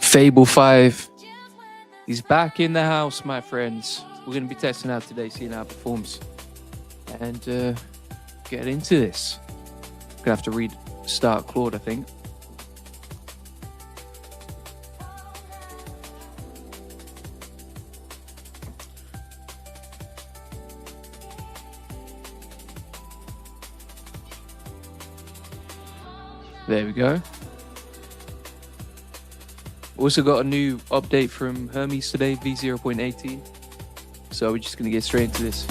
Fable 5 is back in the house, my friends. We're going to be testing out today, seeing how it performs. And get into this. Going to have to restart Claude, I think. There we go. Also got a new update from Hermes today, v0.18. So we're just going to get straight into this.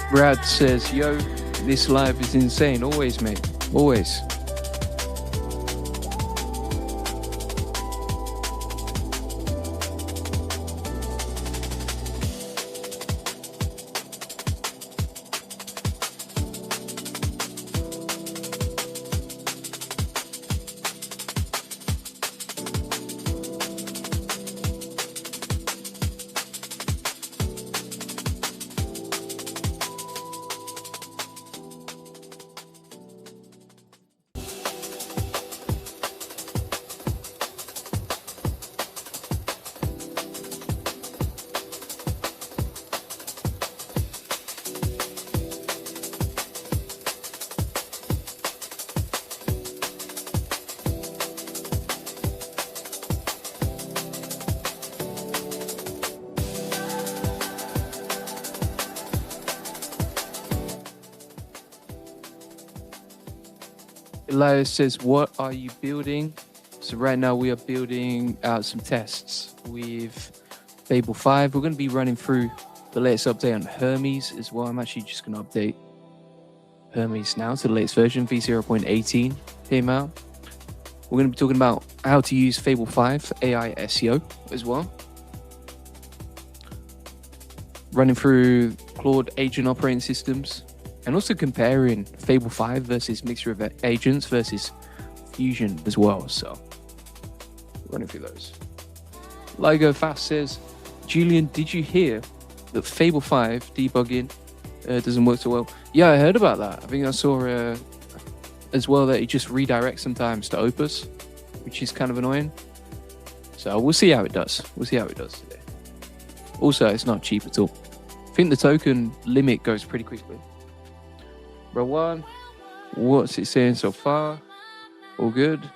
Brad says, yo, this live is insane. Always, mate. Always. Elias says, what are you building? So right now we are building out some tests with Fable 5. We're going to be running through the latest update on Hermes as well. I'm actually just going to update Hermes now to the latest version, v0.18 came out. We're going to be talking about how to use Fable 5 for AI SEO as well. Running through Claude agent operating systems. And also comparing Fable 5 versus Mixture of Agents versus Fusion as well. So, running through those. Ligo Fast says, Julian, did you hear that Fable 5 debugging doesn't work so well? Yeah, I heard about that. I think I saw as well that it just redirects sometimes to Opus, which is kind of annoying. So, we'll see how it does. We'll see how it does today. Also, it's not cheap at all. I think the token limit goes pretty quickly. Rowan, what's it saying so far? All good.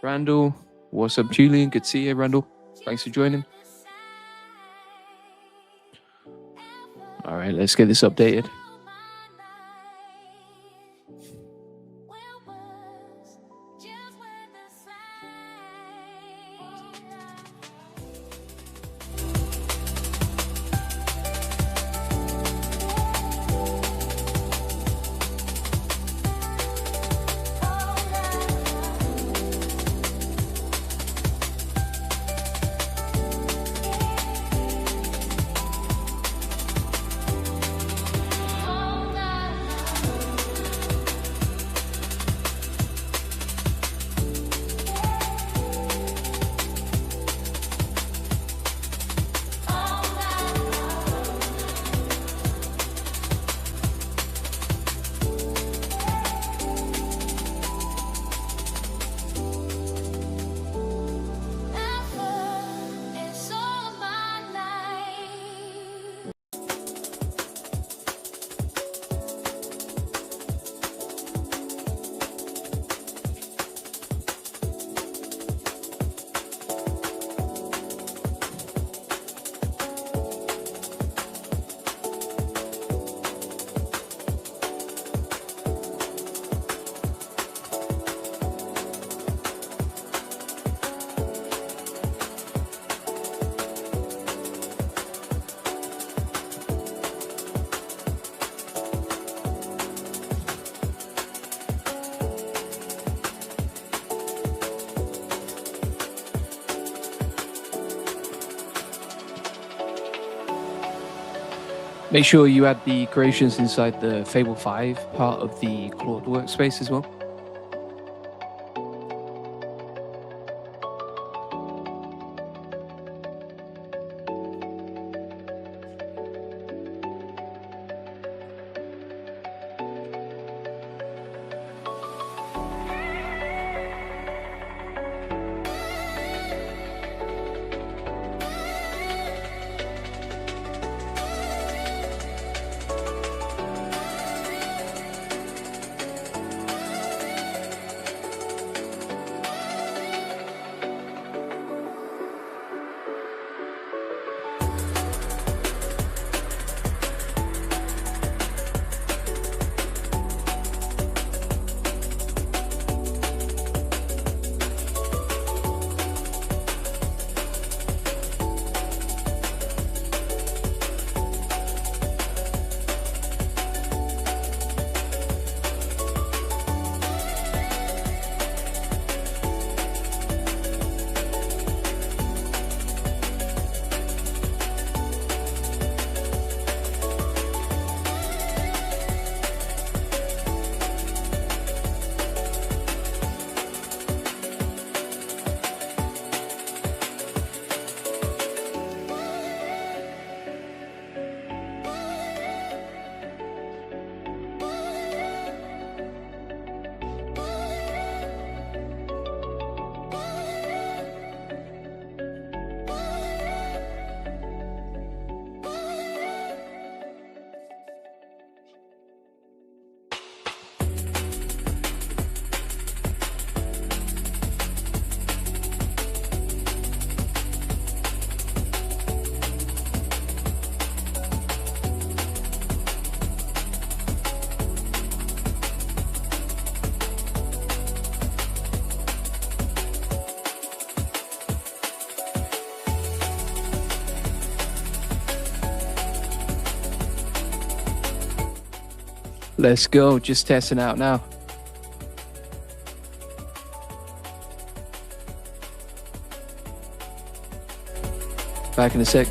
Randall, what's up, Julian? Good to see you, Randall. Thanks for joining. All right, let's get this updated. Make sure you add the creations inside the Fable 5 part of the Claude workspace as well. Let's go. Just testing out now. Back in a sec.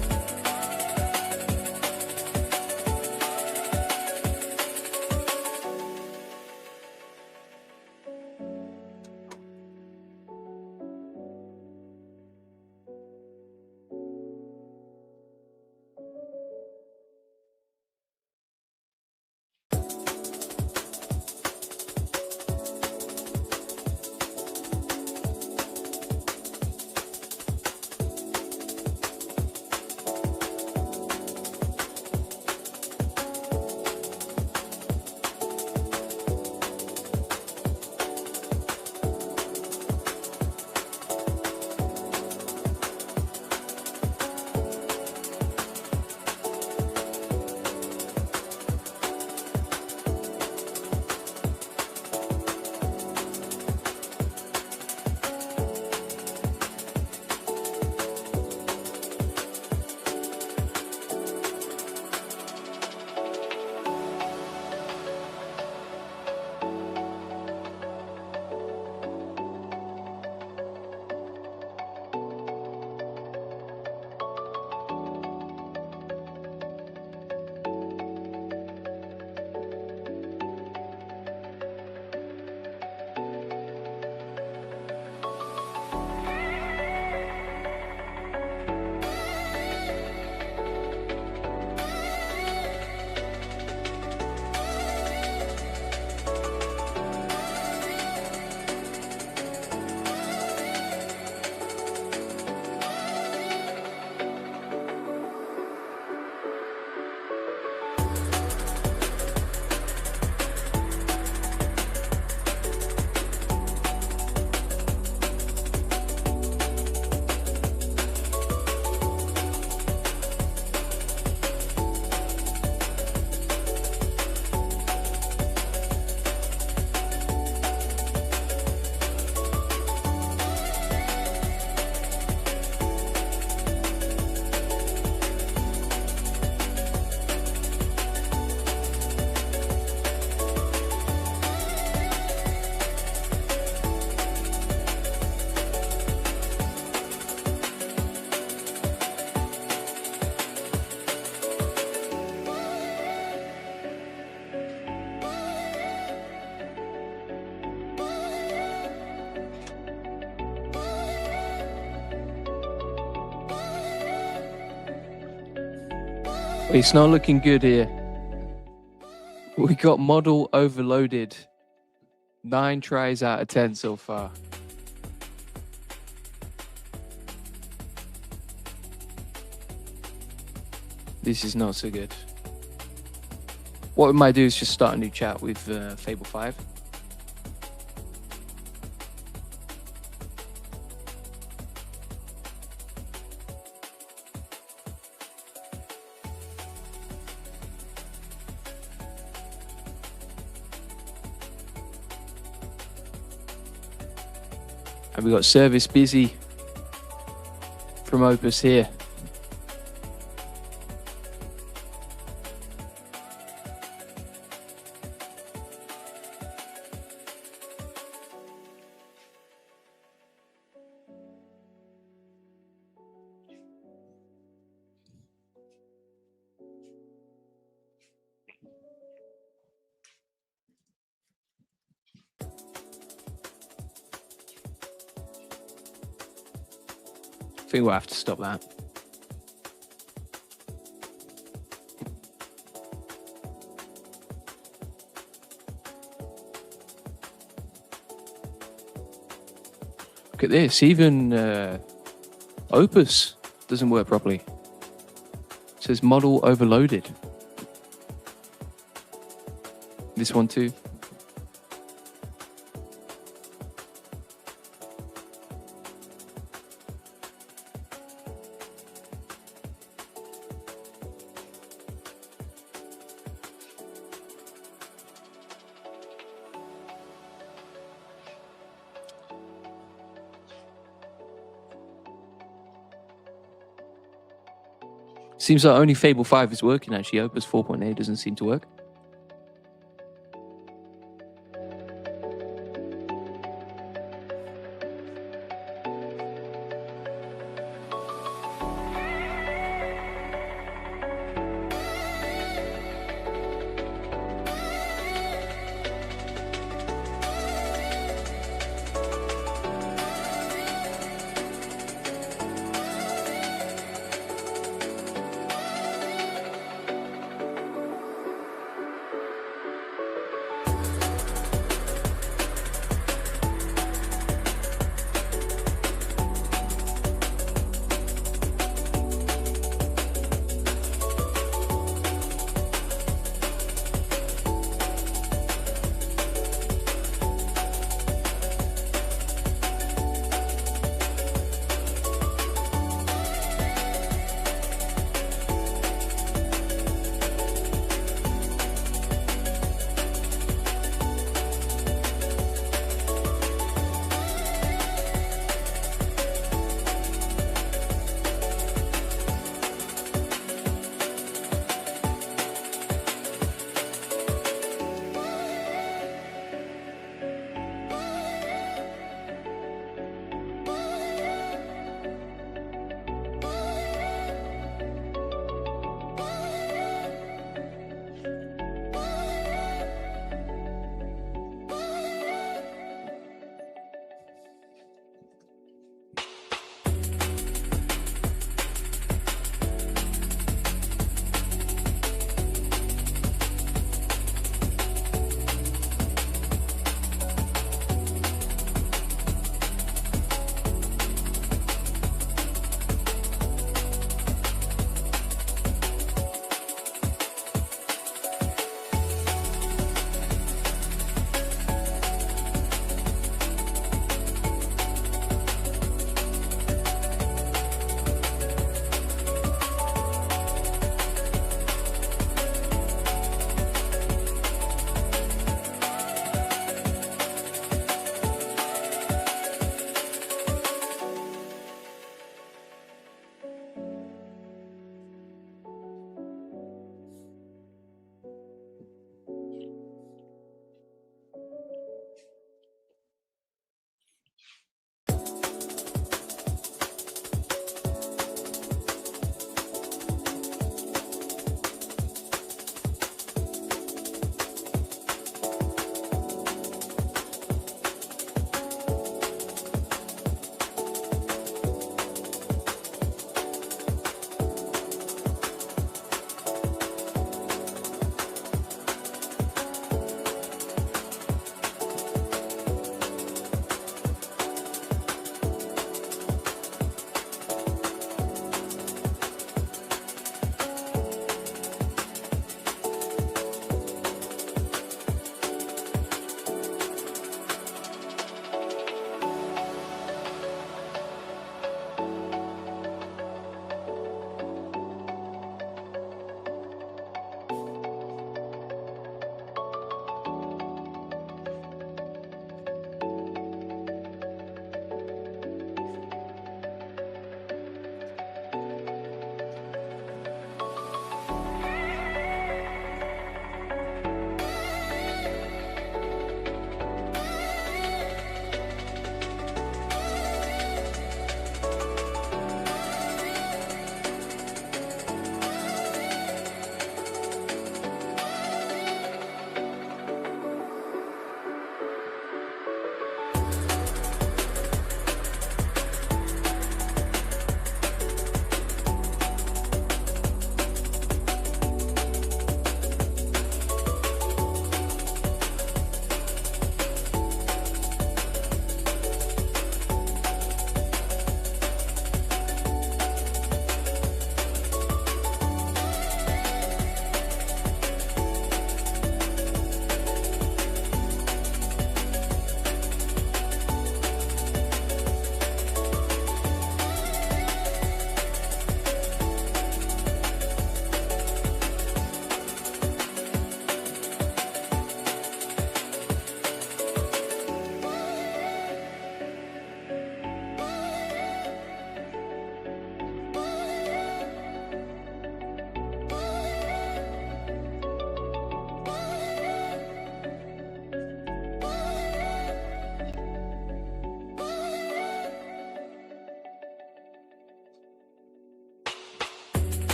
It's not looking good here. We got model overloaded. 9 tries out of 10 so far. This is not so good. What we might do is just start a new chat with Fable 5. And we got service busy from Opus here. I think we'll have to stop that. Look at this, even Opus doesn't work properly. It says model overloaded. This one too. Seems like only Fable 5 is working actually. Opus 4.8 doesn't seem to work.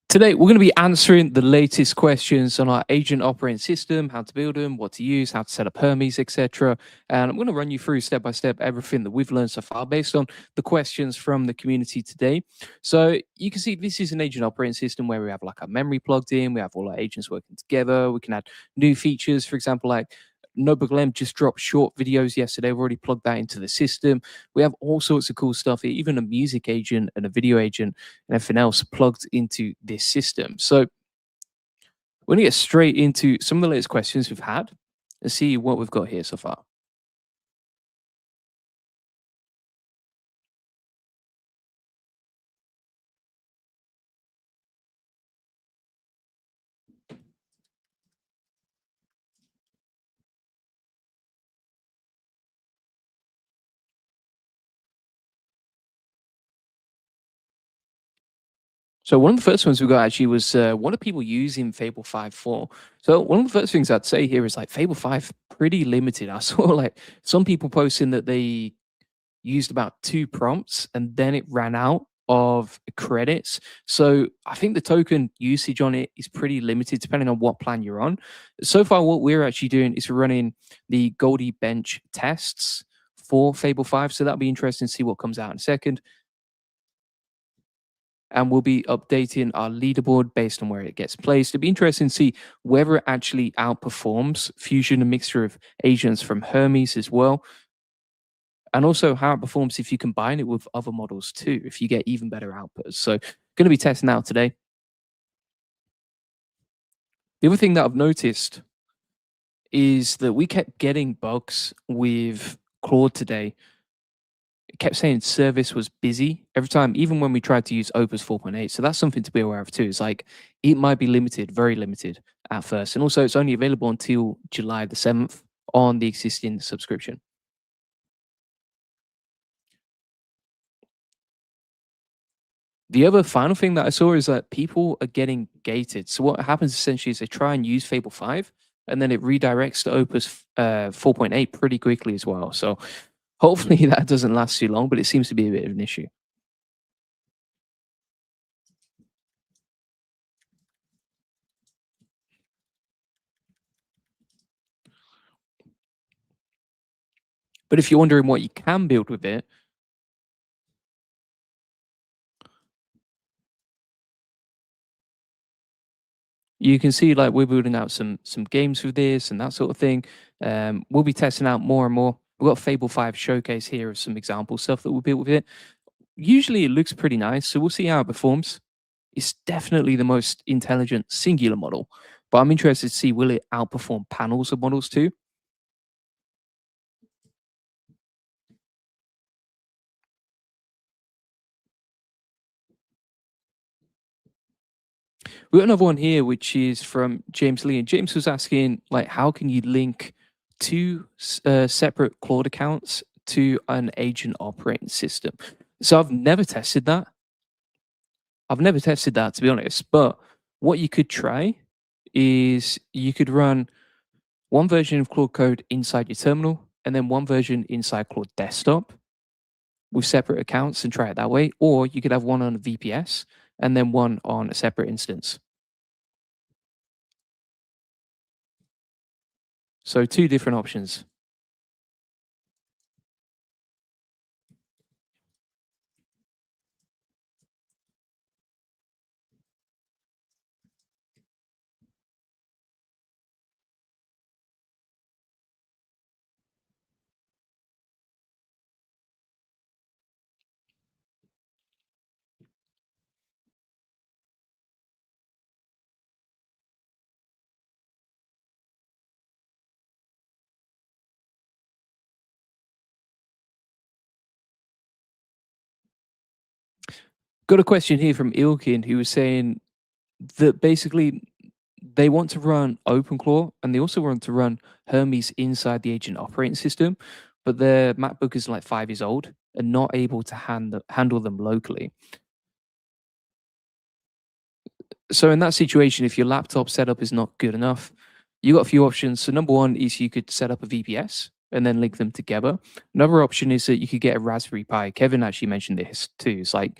Today, we're going to be answering the latest questions on our agent operating system, how to build them, what to use, how to set up Hermes, etc. And I'm going to run you through step by step everything that we've learned so far based on the questions from the community today. So you can see this is an agent operating system where we have like our memory plugged in, we have all our agents working together, we can add new features, for example, like Notebook LM just dropped short videos yesterday. We've already plugged that into the system. We have all sorts of cool stuff, even a music agent and a video agent and everything else plugged into this system. So we're going to get straight into some of the latest questions we've had and see what we've got here so far. So one of the first ones we got actually was what are people using Fable 5 for? So one of the first things I'd say here is like Fable 5 pretty limited. I saw like some people posting that they used about 2 prompts and then it ran out of credits. So I think the token usage on it is pretty limited depending on what plan you're on. So far, what we're actually doing is we're running the Goldie bench tests for Fable 5. So that'll be interesting to see what comes out in a second. And we'll be updating our leaderboard based on where it gets placed. It'll be interesting to see whether it actually outperforms Fusion, a mixture of agents from Hermes as well, and also how it performs if you combine it with other models too, if you get even better outputs. So going to be testing out today. The other thing that I've noticed is that we kept getting bugs with Claude today. It kept saying service was busy every time, even when we tried to use Opus 4.8. So that's something to be aware of too. It's like it might be limited, very limited at first. And also it's only available until July the 7th on the existing subscription. The other final thing that I saw is that people are getting gated. So what happens essentially is they try and use Fable 5 and then it redirects to Opus 4.8 pretty quickly as well. So hopefully that doesn't last too long, but it seems to be a bit of an issue. But if you're wondering what you can build with it, you can see like we're building out some games with this and that sort of thing. We'll be testing out more and more. We've got Fable 5 showcase here of some example stuff that we built with it. Usually it looks pretty nice, so we'll see how it performs. It's definitely the most intelligent singular model, but I'm interested to see will it outperform panels of models too. We got another one here, which is from James Lee, and James was asking like, how can you link two separate Claude accounts to an agent operating system? So I've never tested that. I've never tested that to be honest, but what you could try is you could run one version of Claude Code inside your terminal and then one version inside Claude Desktop with separate accounts and try it that way. Or you could have one on a VPS and then one on a separate instance. So two different options. Got a question here from Ilkin who was saying that basically they want to run OpenClaw and they also want to run Hermes inside the agent operating system, but their MacBook is like 5 years old and not able to handle them locally. So in that situation, if your laptop setup is not good enough, you got a few options. So number one is you could set up a VPS and then link them together. Another option is that you could get a Raspberry Pi. Kevin actually mentioned this too. It's like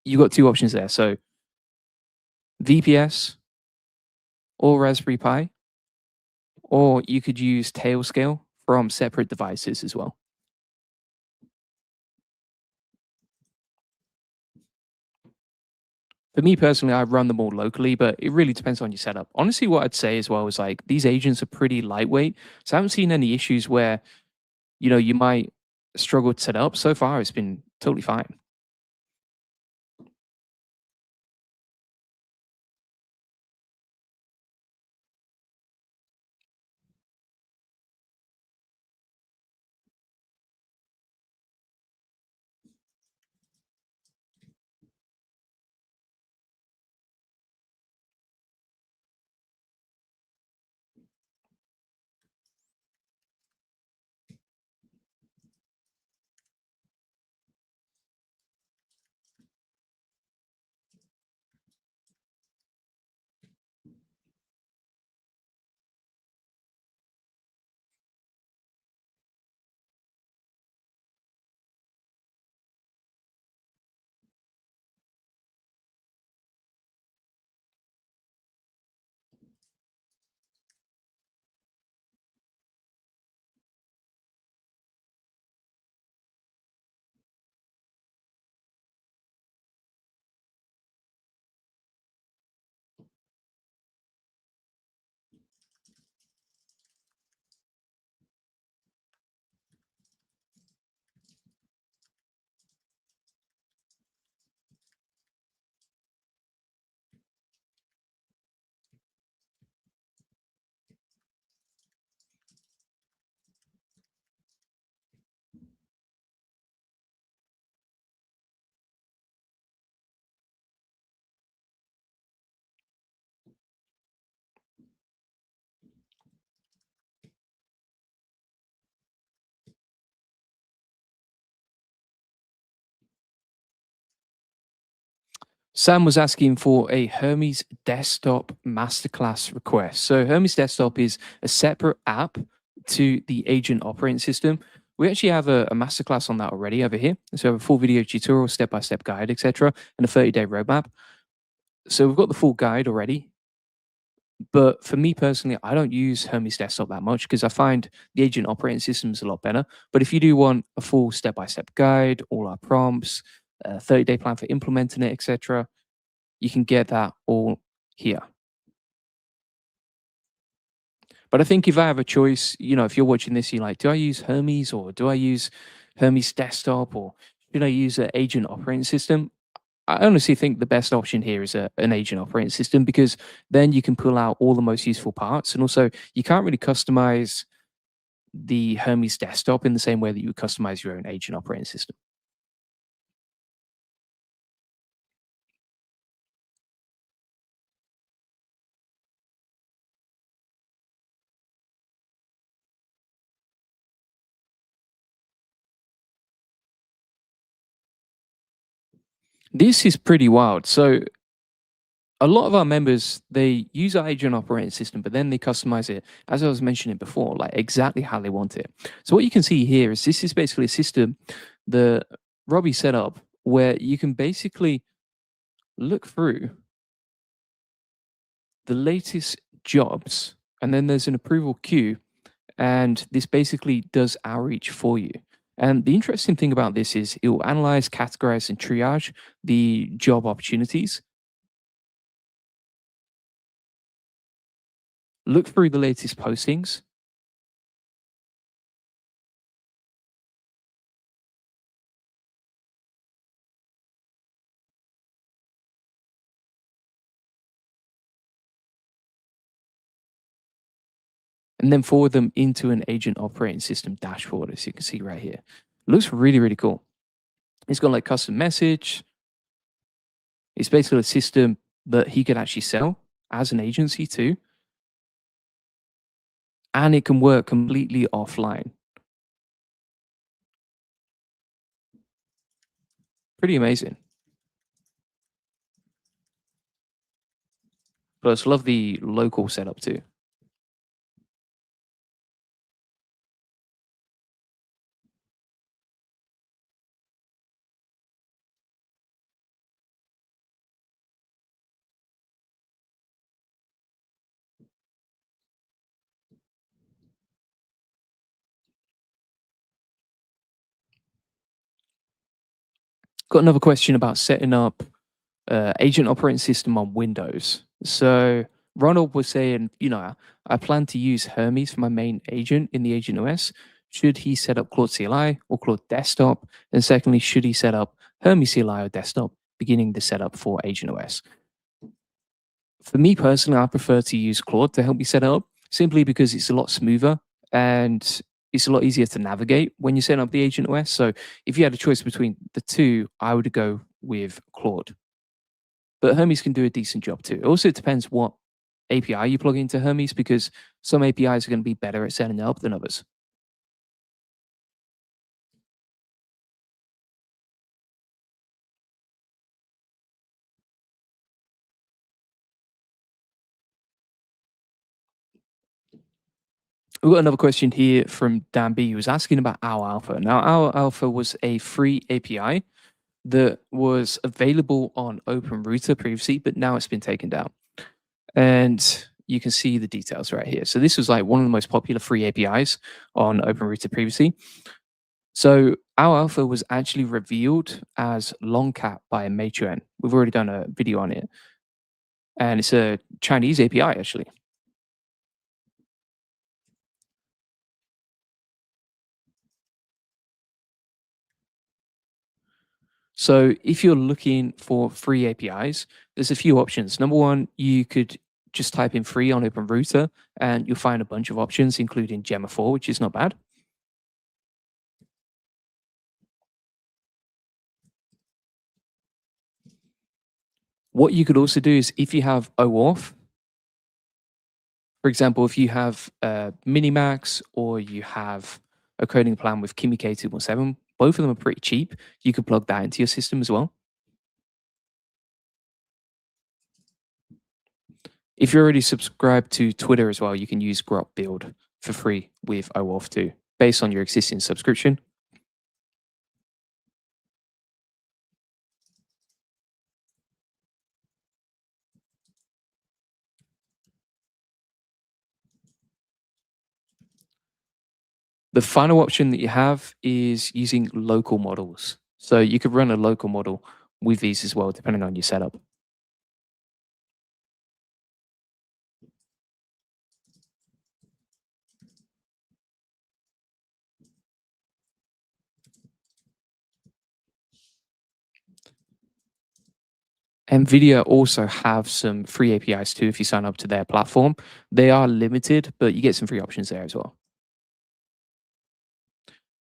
you got two options there. So VPS or Raspberry Pi, or you could use Tailscale from separate devices as well. For me personally, I run them all locally, but it really depends on your setup. Honestly, what I'd say as well is like these agents are pretty lightweight, so I haven't seen any issues where you might struggle to set up. So far, it's been totally fine. Sam was asking for a Hermes Desktop Masterclass request. So Hermes Desktop is a separate app to the agent operating system. We actually have a masterclass on that already over here. So we have a full video tutorial, step-by-step guide, etc., and a 30-day roadmap. So we've got the full guide already. But for me personally, I don't use Hermes Desktop that much because I find the agent operating system is a lot better. But if you do want a full step-by-step guide, all our prompts, a 30-day plan for implementing it, etc., you can get that all here. But I think if I have a choice, if you're watching this, you're like, do I use Hermes or do I use Hermes Desktop or should I use an agent operating system? I honestly think the best option here is an agent operating system because then you can pull out all the most useful parts. And also, you can't really customize the Hermes Desktop in the same way that you would customize your own agent operating system. This is pretty wild. So a lot of our members they use our agent operating system, but then they customize it, as I was mentioning before, like exactly how they want it. So what you can see here is this is basically a system that Robbie set up where you can basically look through the latest jobs, and then there's an approval queue, and this basically does outreach for you. And the interesting thing about this is it will analyze, categorize, and triage the job opportunities, look through the latest postings, and then forward them into an agent operating system dashboard, as you can see right here. It looks really, really cool. It's got like custom message. It's basically a system that he could actually sell as an agency too. And it can work completely offline. Pretty amazing. Plus, love the local setup too. Got another question about setting up agent operating system on Windows. So Ronald was saying, I plan to use Hermes for my main agent in the agent OS. Should he set up Claude CLI or Claude Desktop? And secondly, should he set up Hermes CLI or Desktop, beginning the setup for agent OS? For me personally, I prefer to use Claude to help me set it up simply because it's a lot smoother and it's a lot easier to navigate when you're setting up the agent OS. So if you had a choice between the two, I would go with Claude. But Hermes can do a decent job too. Also, it depends what API you plug into Hermes because some APIs are going to be better at setting it up than others. We've got another question here from Dan B, who was asking about Owl Alpha. Now, Owl Alpha was a free API that was available on OpenRouter previously, but now it's been taken down. And you can see the details right here. So this was like one of the most popular free APIs on OpenRouter previously. So our alpha was actually revealed as Longcat by Meituan. We've already done a video on it, and it's a Chinese API actually. So if you're looking for free APIs, there's a few options. Number one, you could just type in free on OpenRouter, and you'll find a bunch of options, including Gemma 4, which is not bad. What you could also do is if you have OAuth, for example, if you have Minimax or you have a coding plan with Kimi K217, both of them are pretty cheap. You could plug that into your system as well. If you're already subscribed to Twitter as well, you can use Grok Build for free with OAuth too, based on your existing subscription. The final option that you have is using local models. So you could run a local model with these as well, depending on your setup. NVIDIA also have some free APIs too if you sign up to their platform. They are limited, but you get some free options there as well.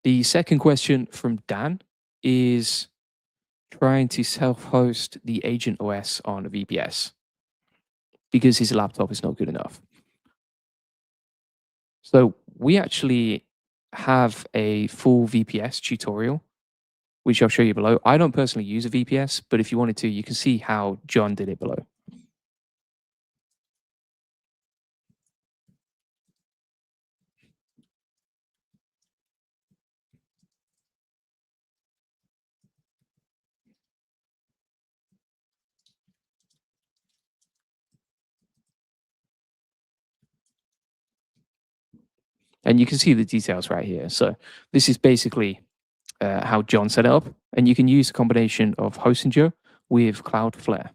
The second question from Dan is trying to self host the Agent OS on a VPS because his laptop is not good enough. So we actually have a full VPS tutorial, which I'll show you below. I don't personally use a VPS, but if you wanted to, you can see how John did it below. And you can see the details right here. So this is basically how John set it up. And you can use a combination of Hostinger with Cloudflare.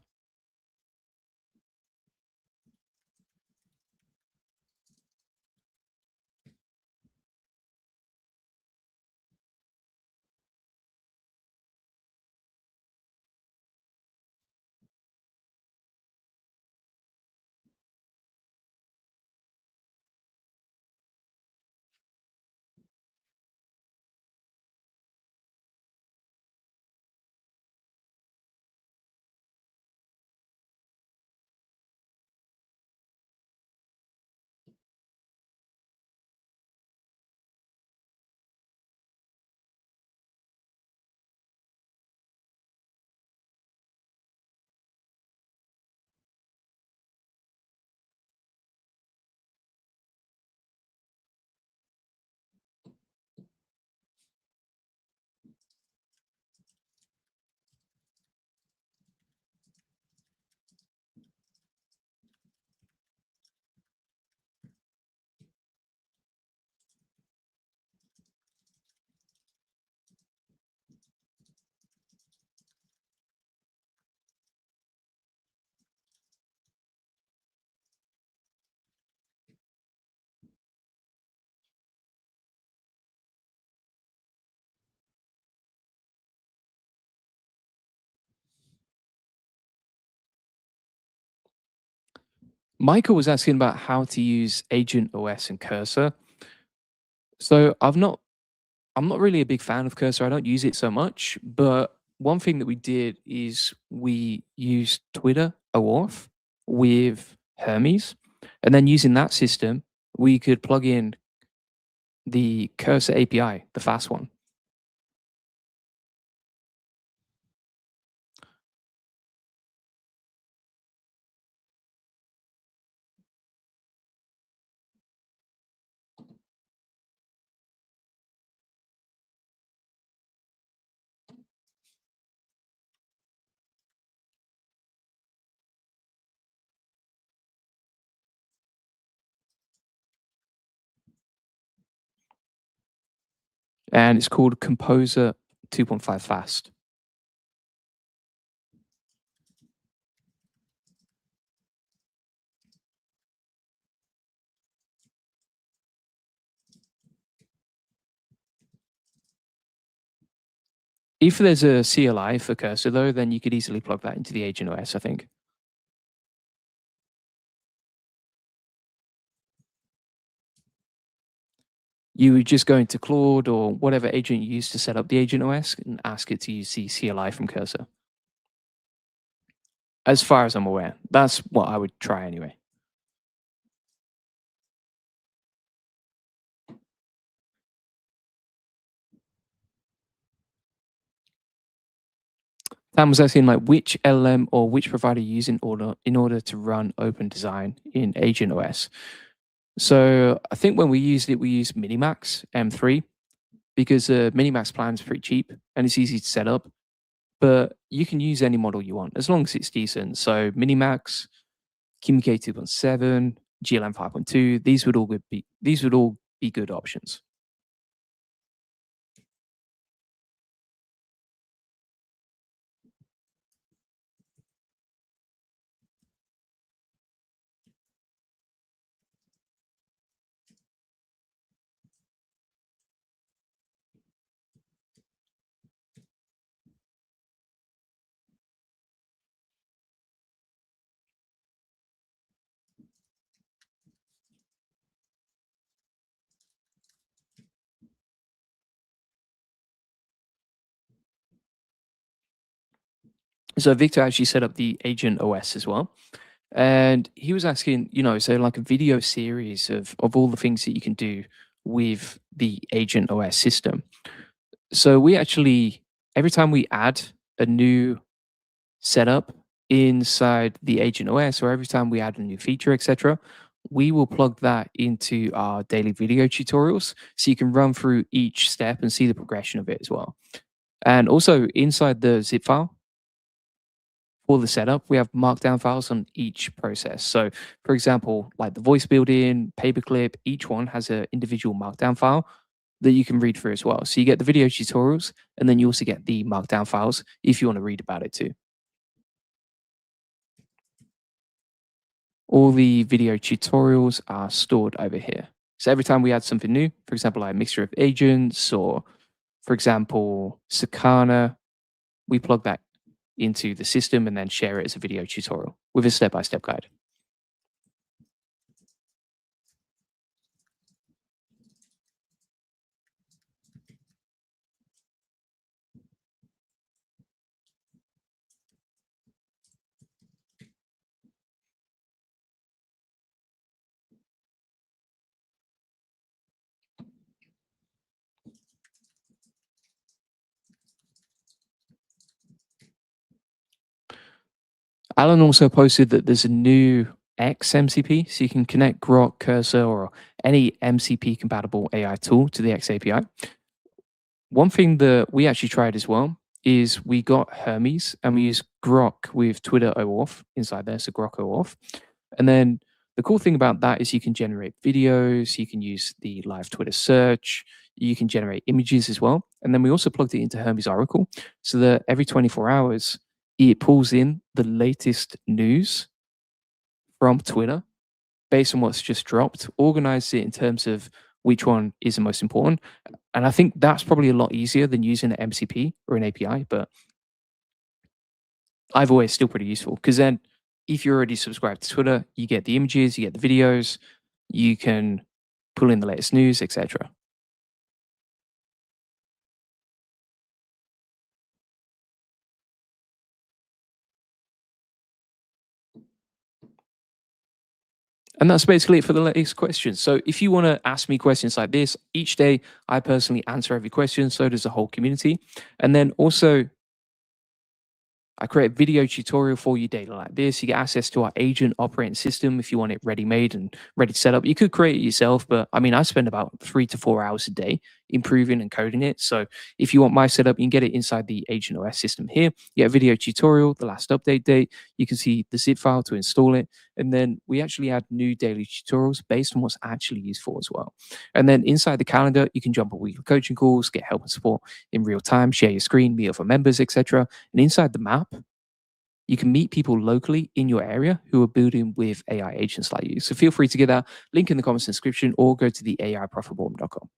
Michael was asking about how to use Agent OS and Cursor. So I'm not really a big fan of Cursor. I don't use it so much, but one thing that we did is we used Twitter OAuth with Hermes, and then using that system, we could plug in the Cursor API, the fast one. And it's called Composer 2.5 Fast. If there's a CLI for Cursor, though, then you could easily plug that into the Agent OS, I think. You would just go into Claude or whatever agent you use to set up the Agent OS and ask it to use the CLI from Cursor. As far as I'm aware, that's what I would try anyway. Tam was asking like which LLM or which provider you use in order to run Open Design in Agent OS. So I think when we used it, we used Minimax M3 because Minimax plan is pretty cheap and it's easy to set up. But you can use any model you want as long as it's decent. So Minimax, KimiK 2.7, GLM 5.2, these would all be good options. So Victor actually set up the Agent OS as well. And he was asking, so like a video series of all the things that you can do with the Agent OS system. So we actually, every time we add a new setup inside the Agent OS, or every time we add a new feature, etc., we will plug that into our daily video tutorials so you can run through each step and see the progression of it as well. And also inside the zip file, for the setup, we have markdown files on each process. So, for example, like the voice building, paperclip, each one has an individual markdown file that you can read through as well. So you get the video tutorials, and then you also get the markdown files if you want to read about it too. All the video tutorials are stored over here. So every time we add something new, for example, like a mixture of agents or, for example, Sakana, we plug that into the system and then share it as a video tutorial with a step-by-step guide. Alan also posted that there's a new X MCP, so you can connect Grok, Cursor, or any MCP compatible AI tool to the X API. One thing that we actually tried as well is we got Hermes and we used Grok with Twitter OAuth inside there, so Grok OAuth. And then the cool thing about that is you can generate videos, you can use the live Twitter search, you can generate images as well. And then we also plugged it into Hermes Oracle so that every 24 hours, it pulls in the latest news from Twitter based on what's just dropped, organize it in terms of which one is the most important. And I think that's probably a lot easier than using an MCP or an API, but either way, it's still pretty useful because then if you're already subscribed to Twitter, you get the images, you get the videos, you can pull in the latest news, etc. And that's basically it for the latest questions. So if you want to ask me questions like this each day, I personally answer every question. So does the whole community. And then also, I create a video tutorial for you daily like this. You get access to our agent operating system if you want it ready made and ready to set up. You could create it yourself, but I mean, I spend about 3 to 4 hours a day improving and coding it. So if you want my setup, you can get it inside the Agent OS system here. You get a video tutorial, the last update date. You can see the zip file to install it. And then we actually add new daily tutorials based on what's actually used for as well. And then inside the calendar, you can jump on weekly coaching calls, get help and support in real time, share your screen, meet other members, etc. And inside the map, you can meet people locally in your area who are building with AI agents like you. So feel free to get that link in the comments description or go to the AIprofitable.com.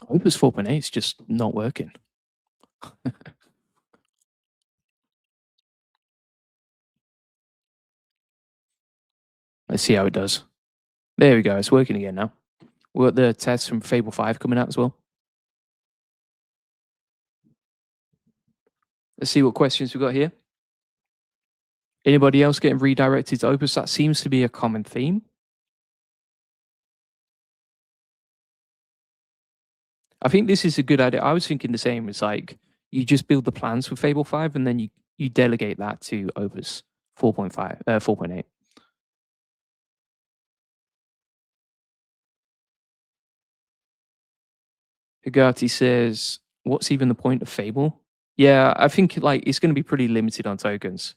Opus 4.8 is just not working. Let's see how it does. There we go. It's working again now. We've got the test from Fable 5 coming out as well. Let's see what questions we've got here. Anybody else getting redirected to Opus? That seems to be a common theme. I think this is a good idea. I was thinking the same. It's like you just build the plans for Fable 5 and then you delegate that to Opus 4.5, 4.8. Higati says, what's even the point of Fable? Yeah, I think like it's going to be pretty limited on tokens.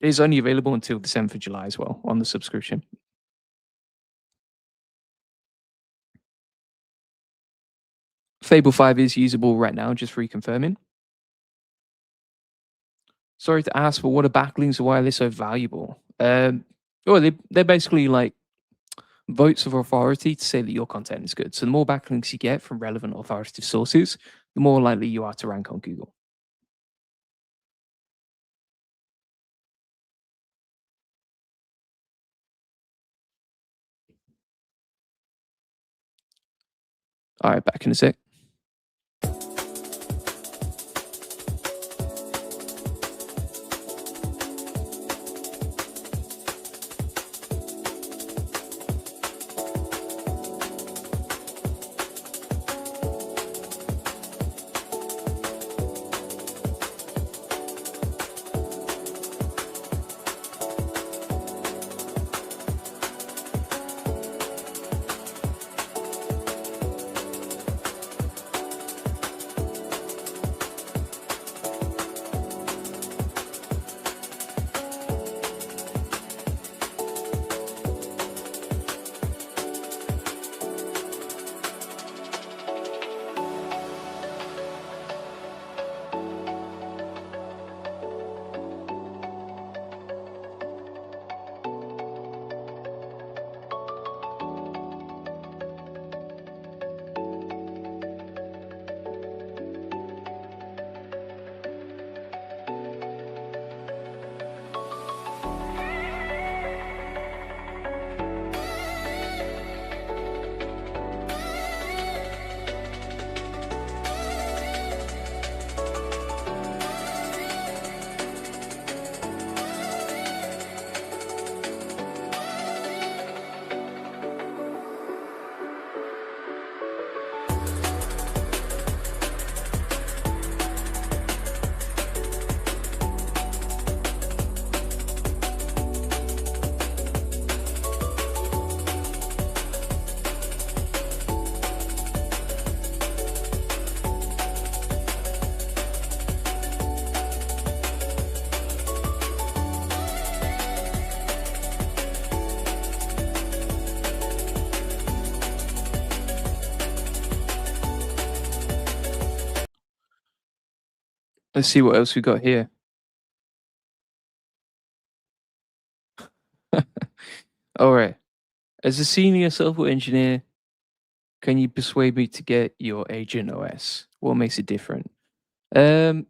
It's only available until the 7th of July as well on the subscription. Fable 5 is usable right now, just reconfirming. Sorry to ask, but what are backlinks and why are they so valuable? They're basically like votes of authority to say that your content is good. So the more backlinks you get from relevant authoritative sources, the more likely you are to rank on Google. All right, back in a sec. Let's see what else we got here. All right. As a senior software engineer, can you persuade me to get your agent OS? What makes it different? Um,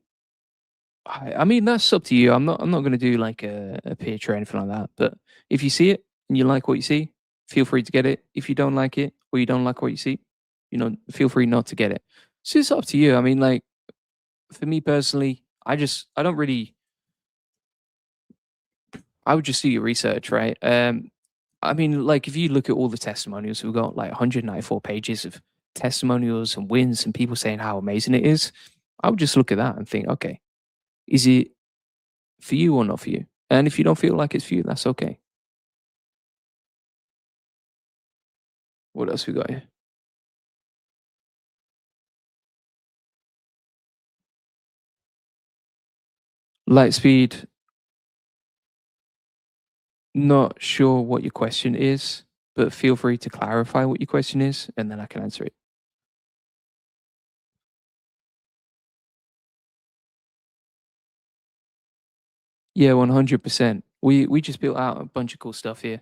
I mean that's up to you. I'm not going to do like a pitch or anything like that. But if you see it and you like what you see, feel free to get it. If you don't like it or you don't like what you see, feel free not to get it. So it's up to you. I mean, like for me personally, I don't really. I would just do your research, right? I mean, like if you look at all the testimonials, we've got like 194 pages of testimonials and wins and people saying how amazing it is. I would just look at that and think, okay, is it for you or not for you? And if you don't feel like it's for you, that's okay. What else we got here? Lightspeed, not sure what your question is, but feel free to clarify what your question is and then I can answer it. Yeah, 100%. We just built out a bunch of cool stuff here.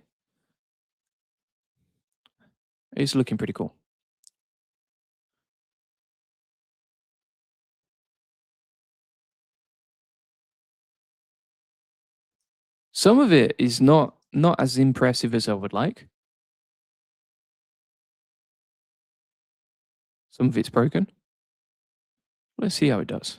It's looking pretty cool. Some of it is not as impressive as I would like. Some of it's broken. Let's see how it does.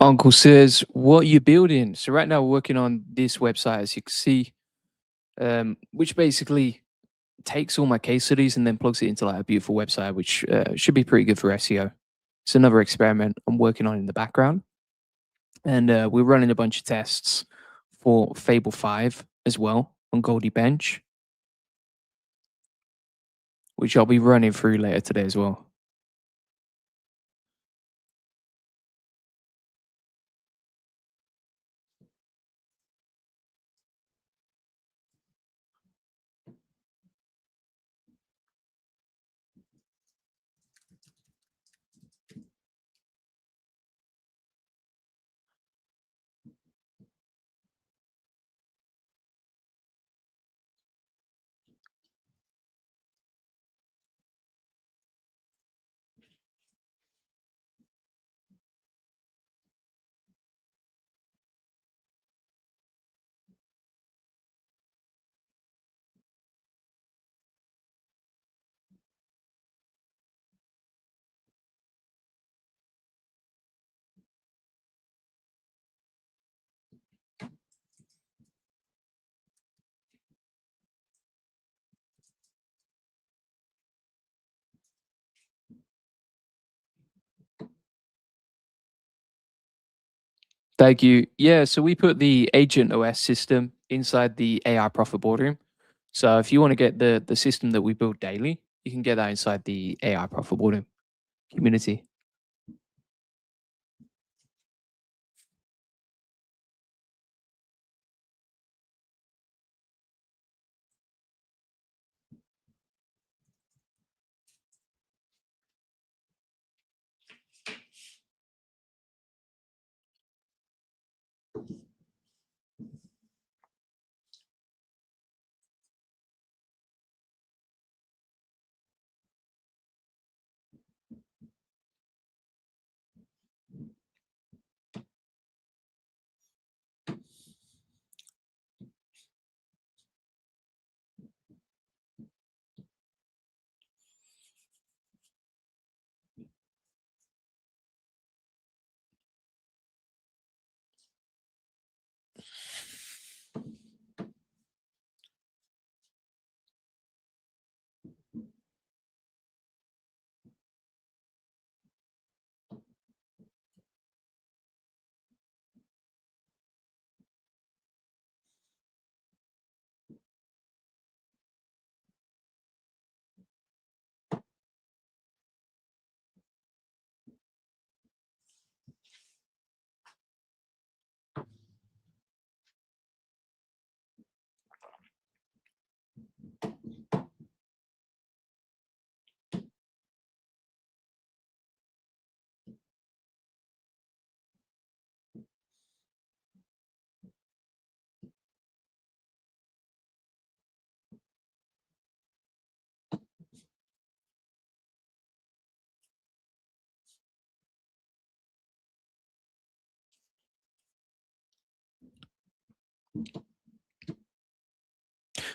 Uncle says, "What are you building?" So right now we're working on this website, as you can see, which basically takes all my case studies and then plugs it into like a beautiful website, which should be pretty good for SEO. It's another experiment I'm working on in the background, and we're running a bunch of tests for Fable 5 as well on Goldie Bench, which I'll be running through later today as well. Thank you. Yeah, so we put the Agent OS system inside the AI Profit Boardroom. So if you want to get the system that we build daily, you can get that inside the AI Profit Boardroom community.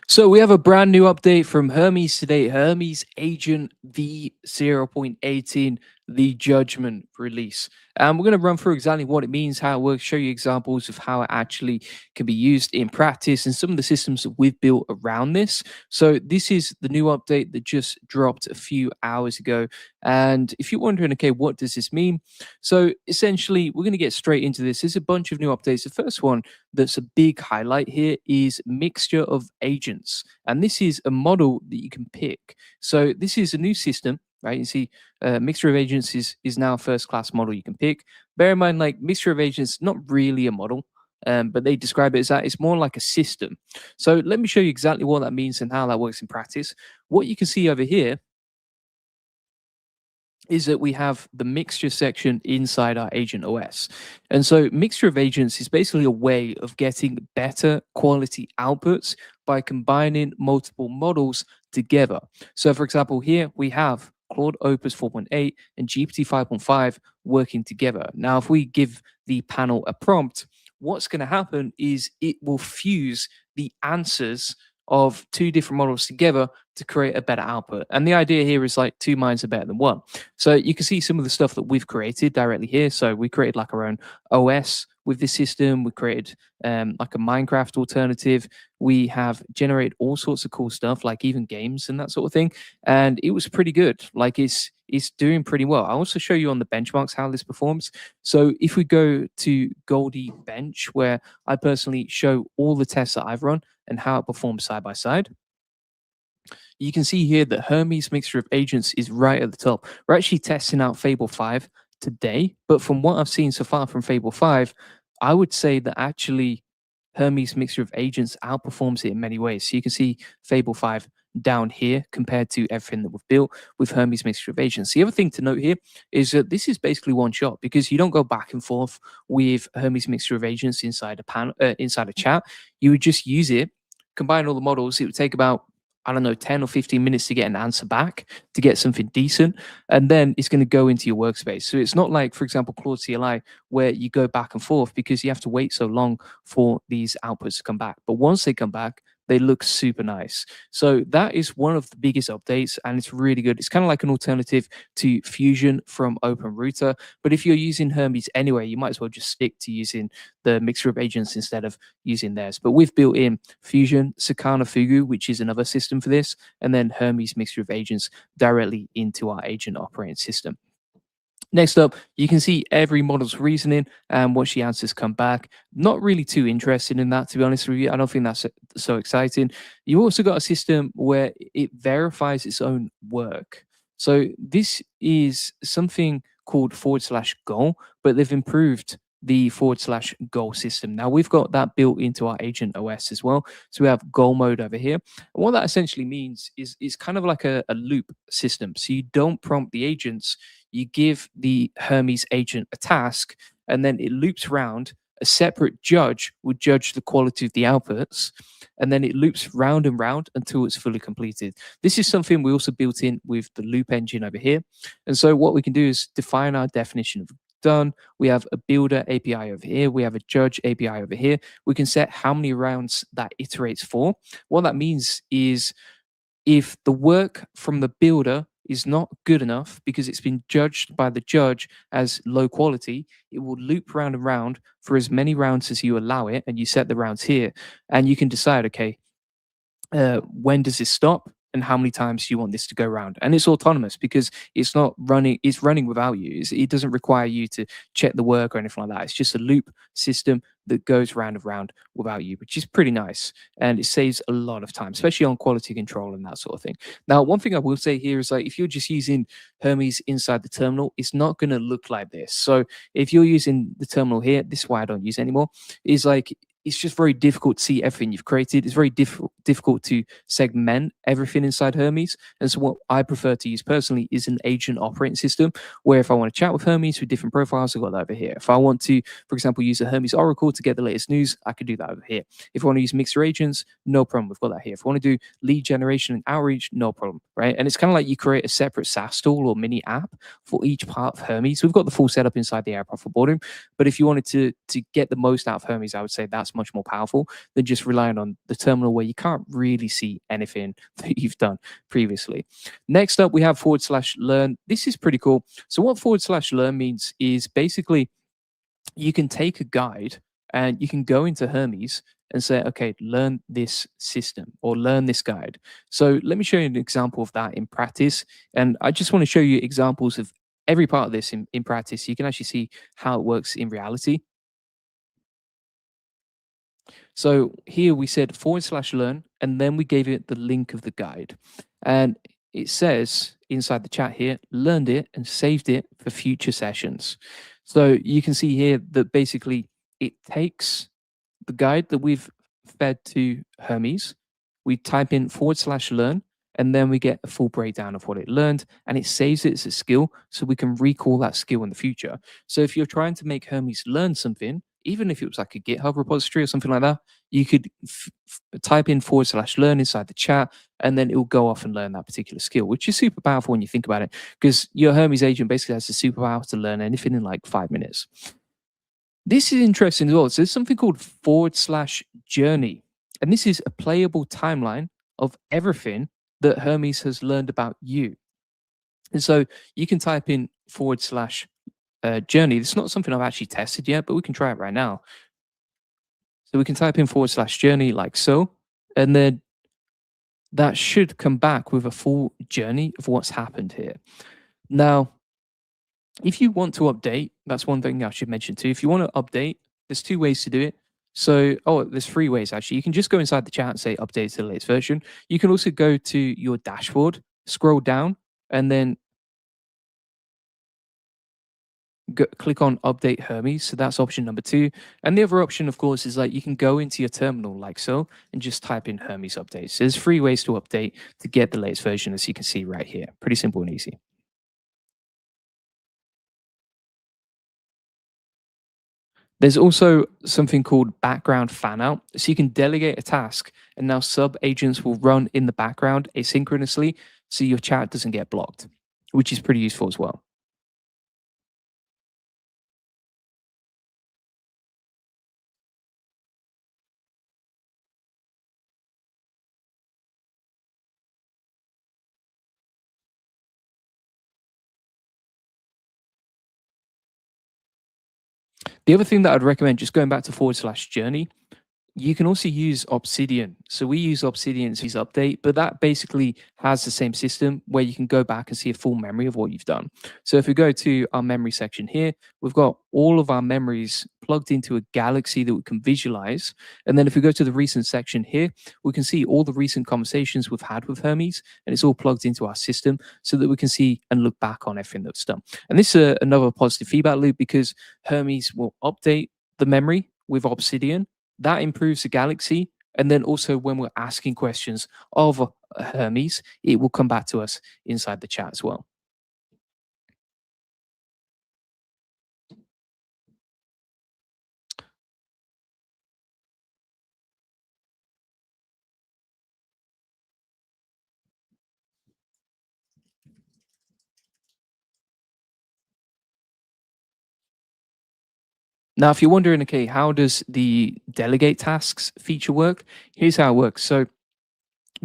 So we have a brand new update from Hermes today. Hermes Agent V0.18, the Judgment release. And we're going to run through exactly what it means, how it works, show you examples of how it actually can be used in practice and some of the systems that we've built around this. So this is the new update that just dropped a few hours ago. And if you're wondering, okay, what does this mean? So essentially, we're going to get straight into this. There's a bunch of new updates. The first one that's a big highlight here is mixture of agents. And this is a model that you can pick. So this is a new system, right? You see, mixture of agents is now a first class model you can pick. Bear in mind, like mixture of agents, not really a model. But they describe it as that it's more like a system. So let me show you exactly what that means and how that works in practice. What you can see over here is that we have the mixture section inside our agent OS. And so mixture of agents is basically a way of getting better quality outputs by combining multiple models together. So for example, here we have Claude Opus 4.8 and GPT 5.5 working together. Now, if we give the panel a prompt, what's going to happen is it will fuse the answers of two different models together to create a better output. And the idea here is like two minds are better than one. So you can see some of the stuff that we've created directly here. So we created like our own OS with this system. We created like a Minecraft alternative. We have generated all sorts of cool stuff, like even games and that sort of thing. And it was pretty good. Like it's doing pretty well. I'll also show you on the benchmarks how this performs. So if we go to Goldie Bench, where I personally show all the tests that I've run and how it performs side by side, you can see here that Hermes Mixture of Agents is right at the top. We're actually testing out Fable 5 today, but from what I've seen so far from Fable 5, I would say that actually Hermes Mixture of Agents outperforms it in many ways. So you can see Fable 5 down here compared to everything that we've built with Hermes Mixture of Agents. The other thing to note here is that this is basically one shot because you don't go back and forth with Hermes Mixture of Agents inside a panel, inside a chat. You would just use it, combine all the models. It would take about, I don't know, 10 or 15 minutes to get an answer back to get something decent. And then it's going to go into your workspace. So it's not like, for example, Claude CLI, where you go back and forth because you have to wait so long for these outputs to come back. But once they come back, they look super nice. So that is one of the biggest updates, and it's really good. It's kind of like an alternative to Fusion from OpenRouter. But if you're using Hermes anyway, you might as well just stick to using the mixture of agents instead of using theirs. But we've built in Fusion, Sakana Fugu, which is another system for this, and then Hermes mixture of agents directly into our agent operating system. Next up, you can see every model's reasoning and what she answers come back. Not really too interested in that, to be honest with you. I don't think that's so exciting. You also got a system where it verifies its own work. So this is something called /goal, but they've improved the /goal system. Now we've got that built into our agent OS as well. So we have goal mode over here. And what that essentially means is it's kind of like a loop system. So you don't prompt the agents, you give the Hermes agent a task, and then it loops around. A separate judge would judge the quality of the outputs, and then it loops round and round until it's fully completed. This is something we also built in with the loop engine over here. And so what we can do is define our definition of done. We have a builder API over here. We have a judge API over here. We can set how many rounds that iterates for. What that means is if the work from the builder is not good enough because it's been judged by the judge as low quality, it will loop round and round for as many rounds as you allow it, and you set the rounds here, and you can decide, okay, when does this stop and how many times you want this to go around. And it's autonomous because it's not running, it's running without you. It doesn't require you to check the work or anything like that. It's just a loop system that goes round and round without you, which is pretty nice. And it saves a lot of time, especially on quality control and that sort of thing. Now, one thing I will say here is like, if you're just using Hermes inside the terminal, it's not going to look like this. So if you're using the terminal here, this is why I don't use it anymore, is like, it's just very difficult to see everything you've created. It's very difficult to segment everything inside Hermes. And so what I prefer to use personally is an agent operating system, where if I want to chat with Hermes with different profiles, I've got that over here. If I want to, for example, use a Hermes Oracle to get the latest news, I could do that over here. If I want to use mixer agents, no problem. We've got that here. If I want to do lead generation and outreach, no problem, right? And it's kind of like you create a separate SaaS tool or mini app for each part of Hermes. We've got the full setup inside the aircraft for boardroom, but if you wanted to get the most out of Hermes, I would say that's much more powerful than just relying on the terminal where you can't really see anything that you've done previously. Next up, we have /learn. This is pretty cool. So what /learn means is basically you can take a guide and you can go into Hermes and say, okay, learn this system or learn this guide. So let me show you an example of that in practice. And I just want to show you examples of every part of this in practice. So you can actually see how it works in reality. So here we said /learn, and then we gave it the link of the guide. And it says inside the chat here, learned it and saved it for future sessions. So you can see here that basically it takes the guide that we've fed to Hermes. We type in /learn, and then we get a full breakdown of what it learned, and it saves it as a skill so we can recall that skill in the future. So if you're trying to make Hermes learn something, even if it was like a GitHub repository or something like that, you could type in /learn inside the chat, and then it will go off and learn that particular skill, which is super powerful when you think about it, because your Hermes agent basically has the superpower to learn anything in like 5 minutes. This is interesting as well. So there's something called /journey. And this is a playable timeline of everything that Hermes has learned about you. And so you can type in forward slash journey. It's not something I've actually tested yet, but we can try it right now. So we can type in forward slash journey like so, and then that should come back with a full journey of what's happened here. Now, if you want to update, that's one thing I should mention too. If you want to update, there's two ways to do it. So, there's three ways actually. You can just go inside the chat and say update to the latest version. You can also go to your dashboard, scroll down, and then click on update Hermes. So that's option number two. And the other option, of course, is like you can go into your terminal like so and just type in Hermes updates. So there's three ways to update to get the latest version, as you can see right here. Pretty simple and easy. There's also something called background fan out. So you can delegate a task and now sub agents will run in the background asynchronously so your chat doesn't get blocked, which is pretty useful as well. The other thing that I'd recommend, just going back to forward slash journey, you can also use Obsidian. So we use Obsidian to use update, but that basically has the same system where you can go back and see a full memory of what you've done. So if we go to our memory section here, we've got all of our memories plugged into a galaxy that we can visualize. And then if we go to the recent section here, we can see all the recent conversations we've had with Hermes, and it's all plugged into our system so that we can see and look back on everything that's done. And this is another positive feedback loop because Hermes will update the memory with Obsidian. That improves the galaxy. And then also when we're asking questions of Hermes, it will come back to us inside the chat as well. Now, if you're wondering, okay, how does the delegate tasks feature work? Here's how it works. So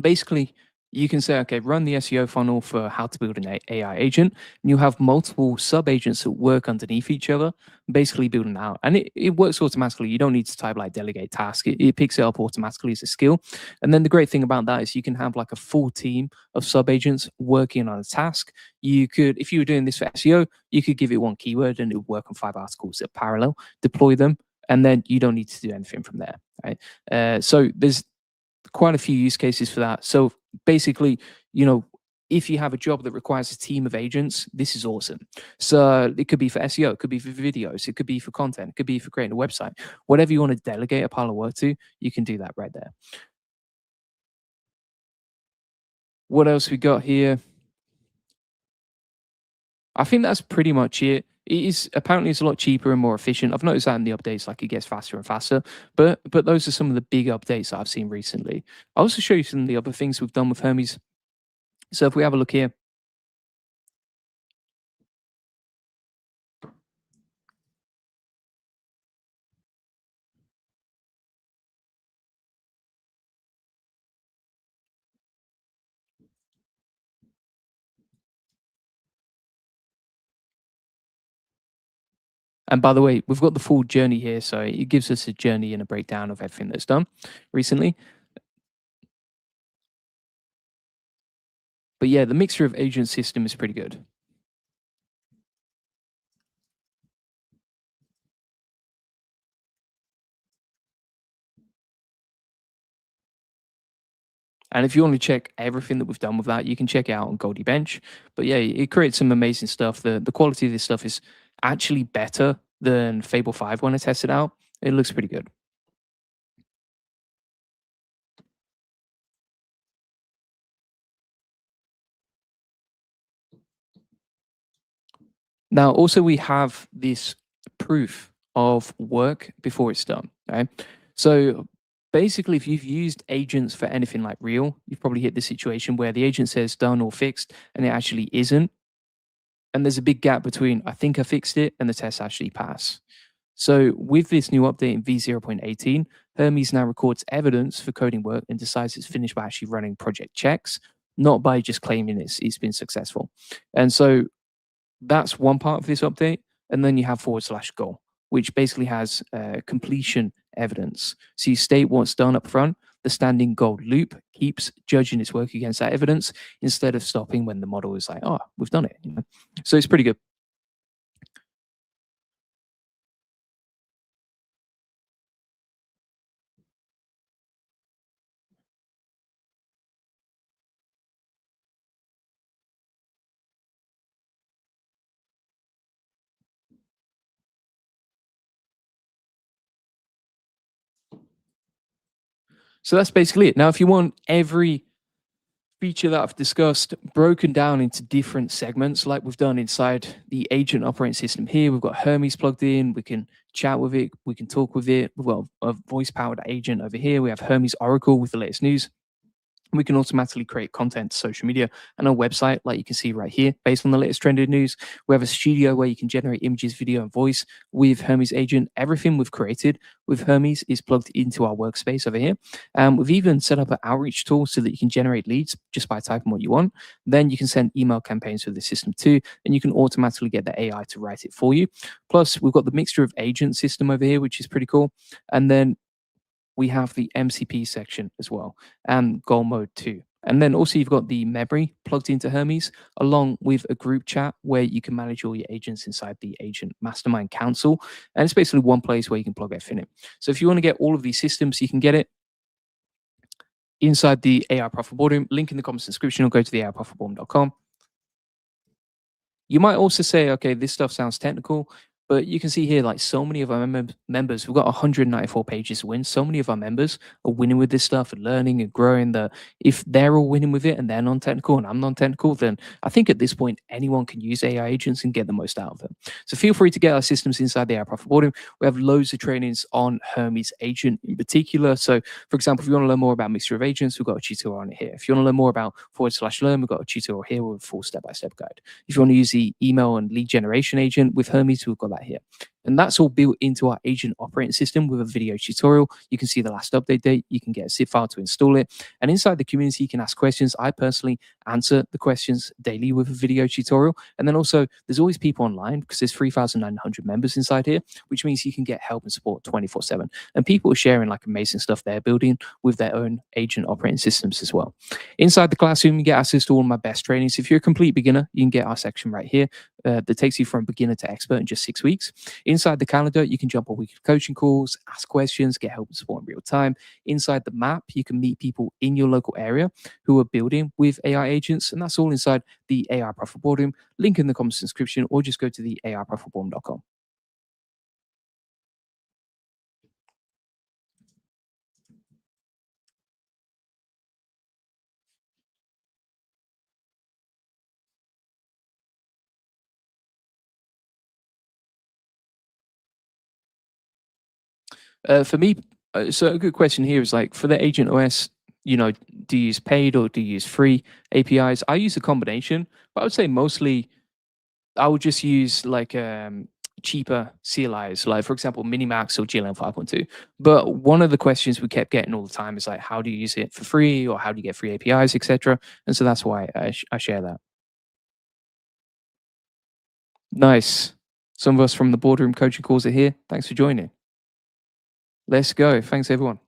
basically, you can say, okay, run the SEO funnel for how to build an AI agent. And you'll have multiple sub agents that work underneath each other, basically building out. And it works automatically. You don't need to type like delegate task, it picks it up automatically as a skill. And then the great thing about that is you can have like a full team of sub agents working on a task. You could, if you were doing this for SEO, you could give it one keyword and it would work on 5 articles at parallel, deploy them, and then you don't need to do anything from there. Right. So there's quite a few use cases for that. So basically, if you have a job that requires a team of agents, this is awesome. So it could be for SEO, it could be for videos, it could be for content, it could be for creating a website. Whatever you want to delegate a pile of work to, you can do that right there. What else we got here? I think that's pretty much it. It is apparently it's a lot cheaper and more efficient. I've noticed that in the updates, like it gets faster and faster. But those are some of the big updates that I've seen recently. I'll also show you some of the other things we've done with Hermes. So if we have a look here, and by the way, we've got the full journey here, so it gives us a journey and a breakdown of everything that's done recently. But yeah, the mixture of agent system is pretty good. And if you want to check everything that we've done with that, you can check it out on Goldie Bench. But yeah, it creates some amazing stuff. The quality of this stuff is actually better than Fable 5 when I tested out. It looks pretty good. Now, also we have this proof of work before it's done. Right. So basically, if you've used agents for anything like real, you've probably hit the situation where the agent says done or fixed and it actually isn't. And there's a big gap between I think I fixed it and the test actually pass. So with this new update in V0.18, Hermes now records evidence for coding work and decides it's finished by actually running project checks, not by just claiming it's been successful. And so that's one part of this update. And then you have /goal, which basically has completion evidence. So you state what's done up front. The standing goal loop keeps judging its work against that evidence instead of stopping when the model is like, oh, we've done it. So it's pretty good. So that's basically it. Now, if you want every feature that I've discussed broken down into different segments, like we've done inside the agent operating system here, we've got Hermes plugged in. We can chat with it. We can talk with it. We've got a voice powered agent over here. We have Hermes Oracle with the latest news. We can automatically create content to social media and a website, like you can see right here, based on the latest trending news. We have a studio where you can generate images, video, and voice with Hermes Agent. Everything we've created with Hermes is plugged into our workspace over here. We've even set up an outreach tool so that you can generate leads just by typing what you want. Then you can send email campaigns through the system too, and you can automatically get the AI to write it for you. Plus, we've got the mixture of agent system over here, which is pretty cool. And then we have the MCP section as well, and goal mode too. And then also you've got the memory plugged into Hermes, along with a group chat where you can manage all your agents inside the Agent Mastermind Council. And it's basically one place where you can plug everything in. So if you want to get all of these systems, you can get it inside the AI Profit Boardroom. Link in the comments description, or go to the AIProfitboardroom.com. You might also say, okay, this stuff sounds technical, but you can see here, like so many of our members, we've got 194 pages to win. So many of our members are winning with this stuff and learning and growing. That if they're all winning with it and they're non-technical and I'm non-technical, then I think at this point, anyone can use AI agents and get the most out of them. So feel free to get our systems inside the AI Profit Boardroom. We have loads of trainings on Hermes Agent in particular. So for example, if you want to learn more about mixture of agents, we've got a tutorial on it here. If you want to learn more about /learn, we've got a tutorial here with a full step-by-step guide. If you want to use the email and lead generation agent with Hermes, we've got that here. And that's all built into our agent operating system with a video tutorial. You can see the last update date. You can get a zip file to install it. And inside the community, you can ask questions. I personally answer the questions daily with a video tutorial. And then also, there's always people online because there's 3,900 members inside here, which means you can get help and support 24/7. And people are sharing like amazing stuff they're building with their own agent operating systems as well. Inside the classroom, you get access to all my best trainings. If you're a complete beginner, you can get our section right here that takes you from beginner to expert in just 6 weeks. Inside the calendar, you can jump on weekly coaching calls, ask questions, get help and support in real time. Inside the map, you can meet people in your local area who are building with AI agents, and that's all inside the AI Profit Boardroom. Link in the comments description, or just go to the AIProfitboardroom.com. For me, so a good question here is like for the Agent OS, do you use paid or do you use free APIs? I use a combination, but I would say mostly I would just use like cheaper CLIs, like for example, Minimax or GLM 5.2. But one of the questions we kept getting all the time is like, how do you use it for free, or how do you get free APIs, etc. And so that's why I share that. Nice. Some of us from the boardroom coaching calls are here. Thanks for joining. Let's go. Thanks, everyone.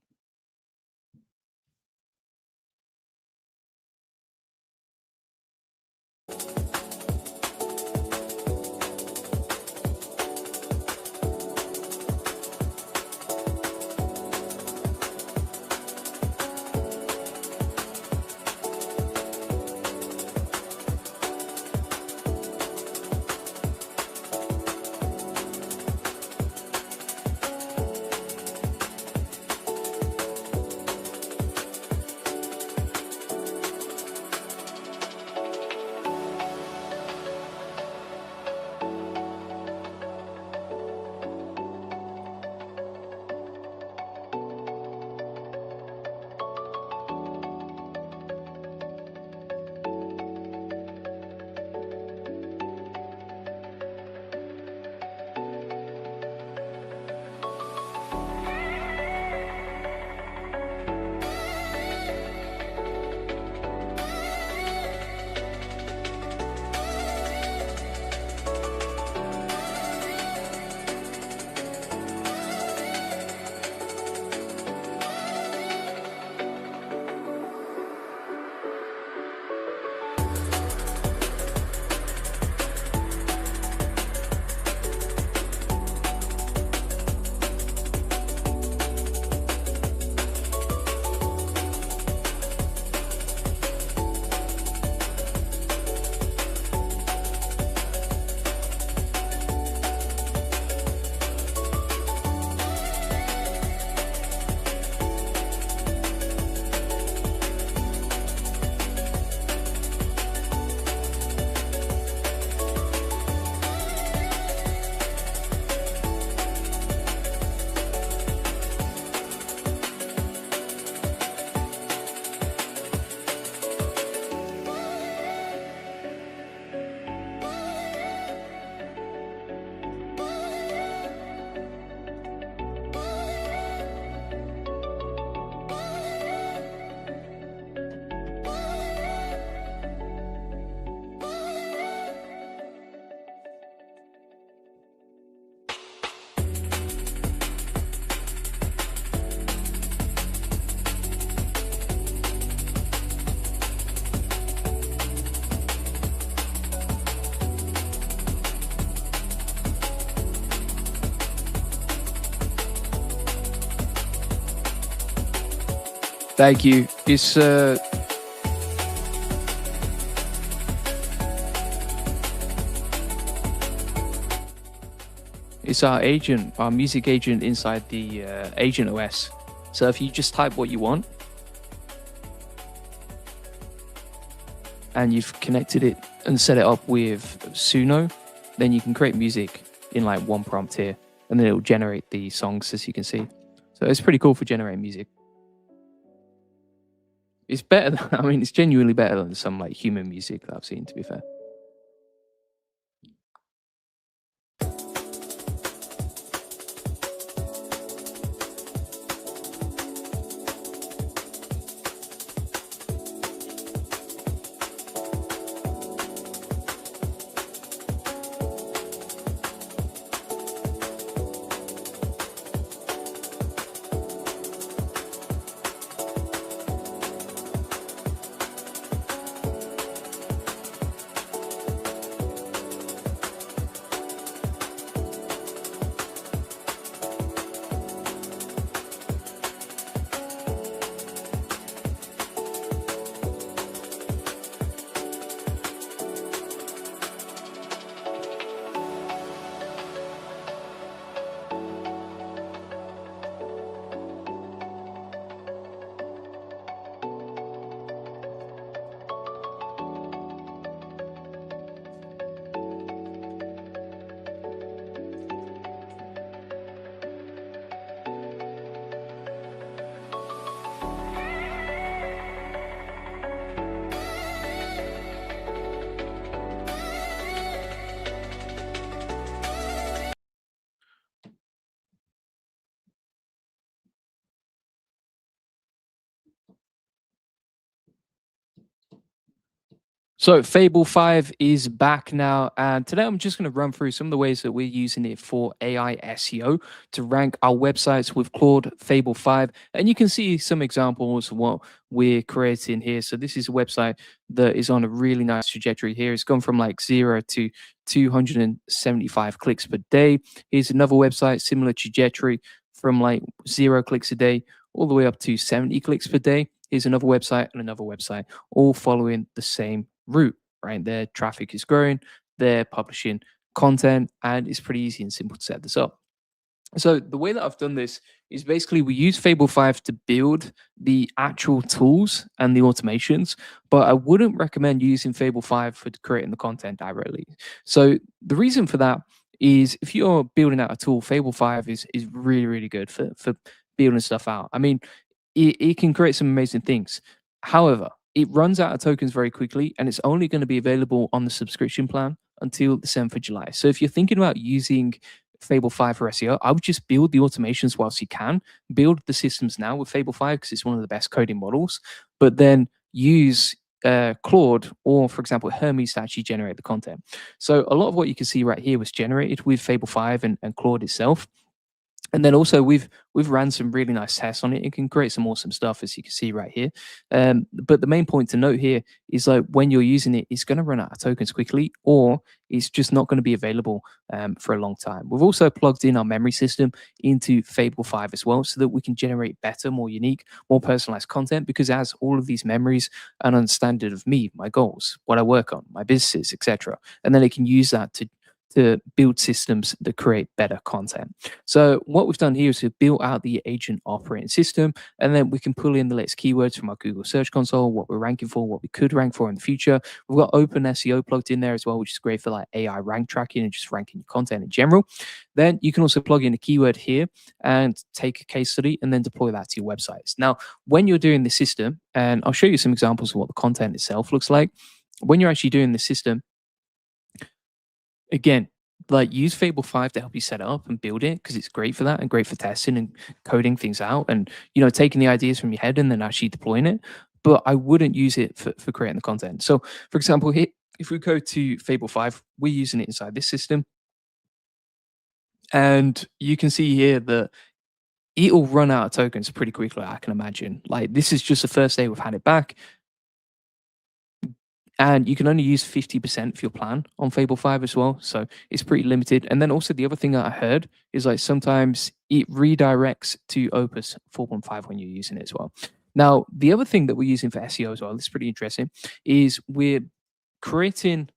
Thank you. It's our agent, our music agent inside the agent OS. So if you just type what you want and you've connected it and set it up with Suno, then you can create music in like one prompt here, and then it will generate the songs, as you can see. So it's pretty cool for generating music. It's better than, I mean, it's genuinely better than some like human music that I've seen, to be fair. So Fable 5 is back now, and today I'm just going to run through some of the ways that we're using it for AI SEO to rank our websites with Claude Fable 5. And you can see some examples of what we're creating here. So this is a website that is on a really nice trajectory here. It's gone from like 0 to 275 clicks per day. Here's another website, similar trajectory from like 0 clicks a day all the way up to 70 clicks per day. Here's another website and another website, all following the same route, right? Their traffic is growing, they're publishing content, and it's pretty easy and simple to set this up. So the way that I've done this is basically we use Fable 5 to build the actual tools and the automations, but I wouldn't recommend using Fable 5 for creating the content directly. So the reason for that is if you're building out a tool, Fable 5 is really, really good for building stuff out. I mean, it can create some amazing things. However, it runs out of tokens very quickly, and it's only going to be available on the subscription plan until the 7th of July. So if you're thinking about using Fable 5 for SEO, I would just build the automations whilst you can. Build the systems now with Fable 5 because it's one of the best coding models, but then use Claude or, for example, Hermes to actually generate the content. So a lot of what you can see right here was generated with Fable 5 and Claude itself. And then also we've ran some really nice tests on it. It can create some awesome stuff, as you can see right here. But the main point to note here is like when you're using it, it's going to run out of tokens quickly, or it's just not going to be available for a long time. We've also plugged in our memory system into Fable 5 as well, so that we can generate better, more unique, more personalized content, because it has all of these memories and understanding of me, my goals, what I work on, my businesses, etc. And then it can use that to build systems that create better content. So what we've done here is we've built out the agent operating system, and then we can pull in the latest keywords from our Google Search Console, what we're ranking for, what we could rank for in the future. We've got Open SEO plugged in there as well, which is great for like AI rank tracking and just ranking your content in general. Then you can also plug in a keyword here and take a case study and then deploy that to your websites. Now, when you're doing the system, and I'll show you some examples of what the content itself looks like. When you're actually doing the system, again, like use Fable 5 to help you set it up and build it because it's great for that and great for testing and coding things out and taking the ideas from your head and then actually deploying it. But I wouldn't use it for creating the content. So for example, here, if we go to Fable 5, we're using it inside this system. And you can see here that it'll run out of tokens pretty quickly, I can imagine. Like this is just the first day we've had it back. And you can only use 50% of your plan on Fable 5 as well. So it's pretty limited. And then also the other thing that I heard is like sometimes it redirects to Opus 4.5 when you're using it as well. Now, the other thing that we're using for SEO as well, this is pretty interesting, is we're creating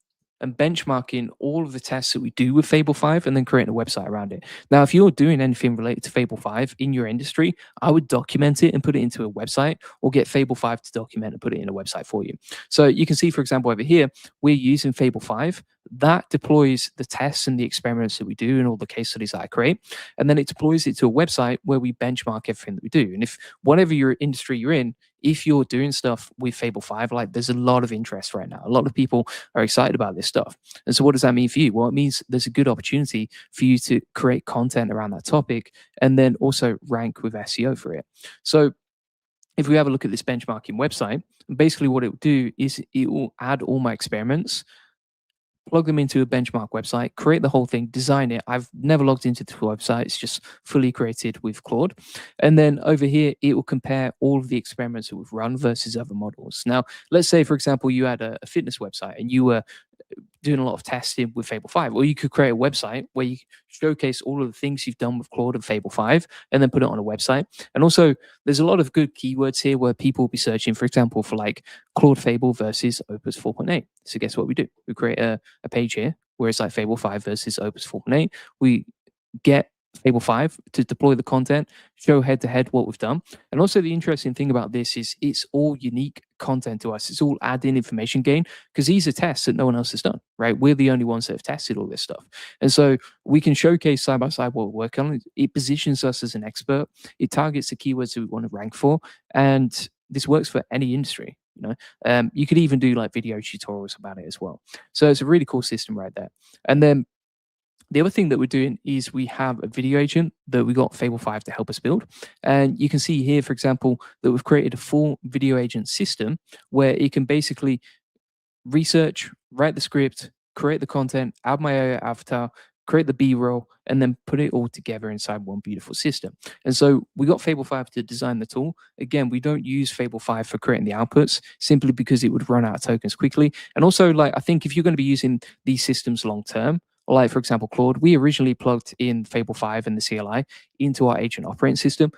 and benchmarking all of the tests that we do with Fable 5 and then creating a website around it. Now, if you're doing anything related to Fable 5 in your industry, I would document it and put it into a website or get Fable 5 to document and put it in a website for you. So you can see, for example, over here, we're using Fable 5. That deploys the tests and the experiments that we do and all the case studies that I create. And then it deploys it to a website where we benchmark everything that we do. And if whatever your industry you're in, if you're doing stuff with Fable 5, like there's a lot of interest right now. A lot of people are excited about this stuff. And so what does that mean for you? Well, it means there's a good opportunity for you to create content around that topic and then also rank with SEO for it. So if we have a look at this benchmarking website, basically what it will do is it will add all my experiments, plug them into a benchmark website, create the whole thing, design it. I've never logged into the website. It's just fully created with Claude. And then over here, it will compare all of the experiments that we've run versus other models. Now, let's say, for example, you had a fitness website and you were doing a lot of testing with Fable 5, or you could create a website where you showcase all of the things you've done with Claude and Fable 5 and then put it on a website. And also, there's a lot of good keywords here where people will be searching, for example, for like Claude Fable versus Opus 4.8. So, guess what we do? We create a page here where it's like Fable 5 versus Opus 4.8. We get Fable 5 to deploy the content, show head to head what we've done. And also, the interesting thing about this is it's all unique content to us. It's all add-in information gain because these are tests that no one else has done, right? We're the only ones that have tested all this stuff. And so we can showcase side by side what we're working on. It positions us as an expert. It targets the keywords that we want to rank for. And this works for any industry. You could even do like video tutorials about it as well. So it's a really cool system right there. And then the other thing that we're doing is we have a video agent that we got Fable 5 to help us build. And you can see here, for example, that we've created a full video agent system where it can basically research, write the script, create the content, add my AI avatar, create the B-roll, and then put it all together inside one beautiful system. And so we got Fable 5 to design the tool. Again, we don't use Fable 5 for creating the outputs simply because it would run out of tokens quickly. And also, like, I think if you're going to be using these systems long term, like for example, Claude, we originally plugged in Fable 5 and the CLI into our agent operating system.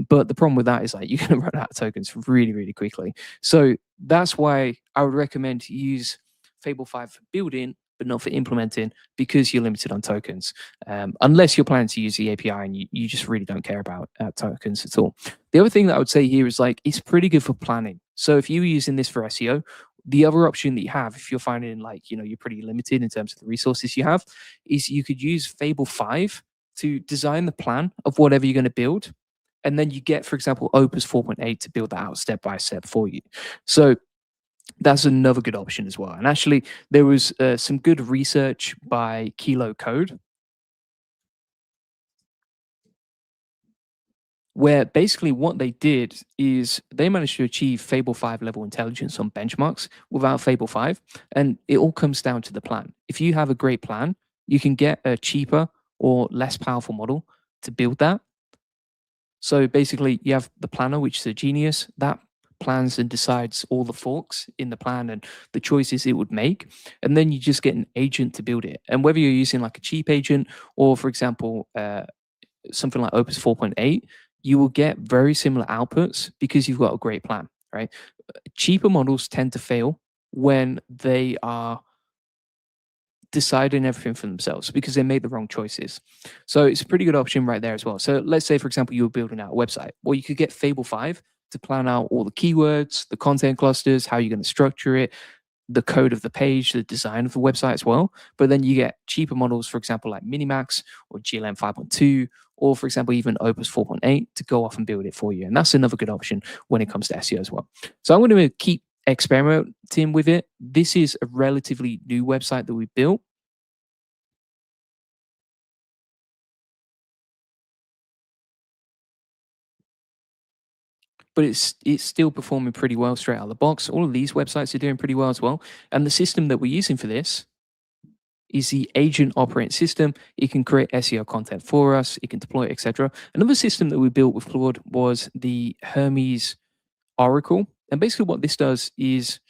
But the problem with that is like you're going to run out of tokens really, really quickly. So that's why I would recommend to use Fable 5 for building, but not for implementing because you're limited on tokens. Unless you're planning to use the API and you just really don't care about tokens at all. The other thing that I would say here is like it's pretty good for planning. So if you're using this for SEO, the other option that you have, if you're finding like, you're pretty limited in terms of the resources you have, is you could use Fable 5 to design the plan of whatever you're going to build. And then you get, for example, Opus 4.8 to build that out step by step for you. So that's another good option as well. And actually, there was some good research by Kilo Code where basically what they did is they managed to achieve Fable 5 level intelligence on benchmarks without Fable 5. And it all comes down to the plan. If you have a great plan, you can get a cheaper or less powerful model to build that. So basically, you have the planner, which is a genius that plans and decides all the forks in the plan and the choices it would make. And then you just get an agent to build it. And whether you're using like a cheap agent or, for example, something like Opus 4.8, you will get very similar outputs because you've got a great plan, right? Cheaper models tend to fail when they are deciding everything for themselves because they made the wrong choices. So it's a pretty good option right there as well. So let's say, for example, you were building out a website. Well, you could get Fable 5 to plan out all the keywords, the content clusters, how you're going to structure it, the code of the page, the design of the website as well. But then you get cheaper models, for example, like Minimax or GLM 5.2, or for example, even Opus 4.8 to go off and build it for you. And that's another good option when it comes to SEO as well. So I'm going to keep experimenting with it. This is a relatively new website that we built. But it's still performing pretty well straight out of the box. All of these websites are doing pretty well as well. And the system that we're using for this is the agent operating system. It can create SEO content for us. It can deploy it, etc. Another system that we built with Claude was the Hermes Oracle. And basically what this does is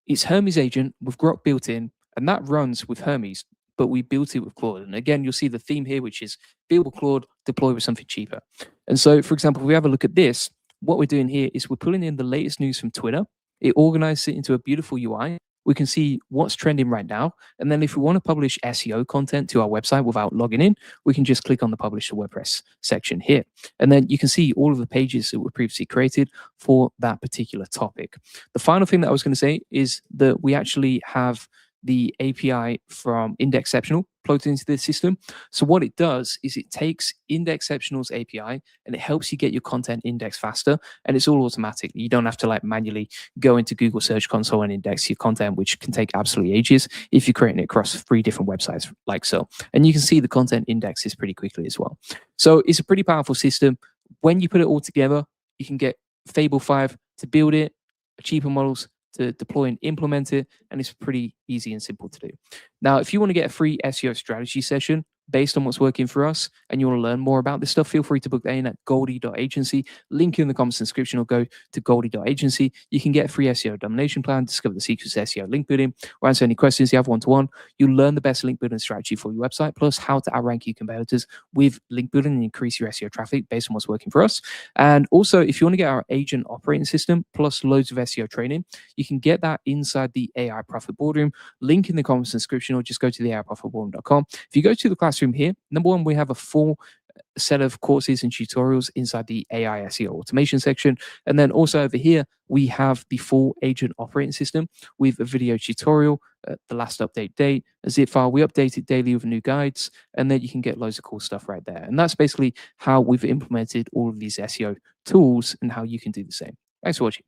it's Hermes agent with Grok built in, and that runs with Hermes, but we built it with Claude. And again, you'll see the theme here, which is build with Claude, deploy with something cheaper. And so, for example, if we have a look at this, what we're doing here is we're pulling in the latest news from Twitter. It organizes it into a beautiful UI. We can see what's trending right now. And then if we want to publish SEO content to our website without logging in, we can just click on the Publish to WordPress section here. And then you can see all of the pages that were previously created for that particular topic. The final thing that I was going to say is that we actually have the API from Indexceptional plugged into the system. So what it does is it takes Indexceptional's API and it helps you get your content indexed faster, and it's all automatic. You don't have to like manually go into Google Search Console and index your content, which can take absolutely ages if you're creating it across 3 different websites like so. And you can see the content indexes pretty quickly as well. So it's a pretty powerful system. When you put it all together, you can get Fable 5 to build it, cheaper models to deploy and implement it, and it's pretty easy and simple to do. Now, if you want to get a free SEO strategy session based on what's working for us and you want to learn more about this stuff, feel free to book that in at goldie.agency. Link in the comments description, or go to goldie.agency. You can get a free SEO domination plan, discover the secrets of SEO link building, or answer any questions you have one-to-one. You'll learn the best link building strategy for your website, plus how to outrank your competitors with link building and increase your SEO traffic based on what's working for us. And also, if you want to get our agent operating system plus loads of SEO training, you can get that inside the AI Profit Boardroom. Link in the comments description, or just go to the AIProfitBoardroom.com. If you go to the classroom here, number one, we have a full set of courses and tutorials inside the AI SEO automation section. And then also over here, we have the full agent operating system with a video tutorial, the last update date, a zip file. We update it daily with new guides, and then you can get loads of cool stuff right there. And that's basically how we've implemented all of these SEO tools and how you can do the same. Thanks for watching.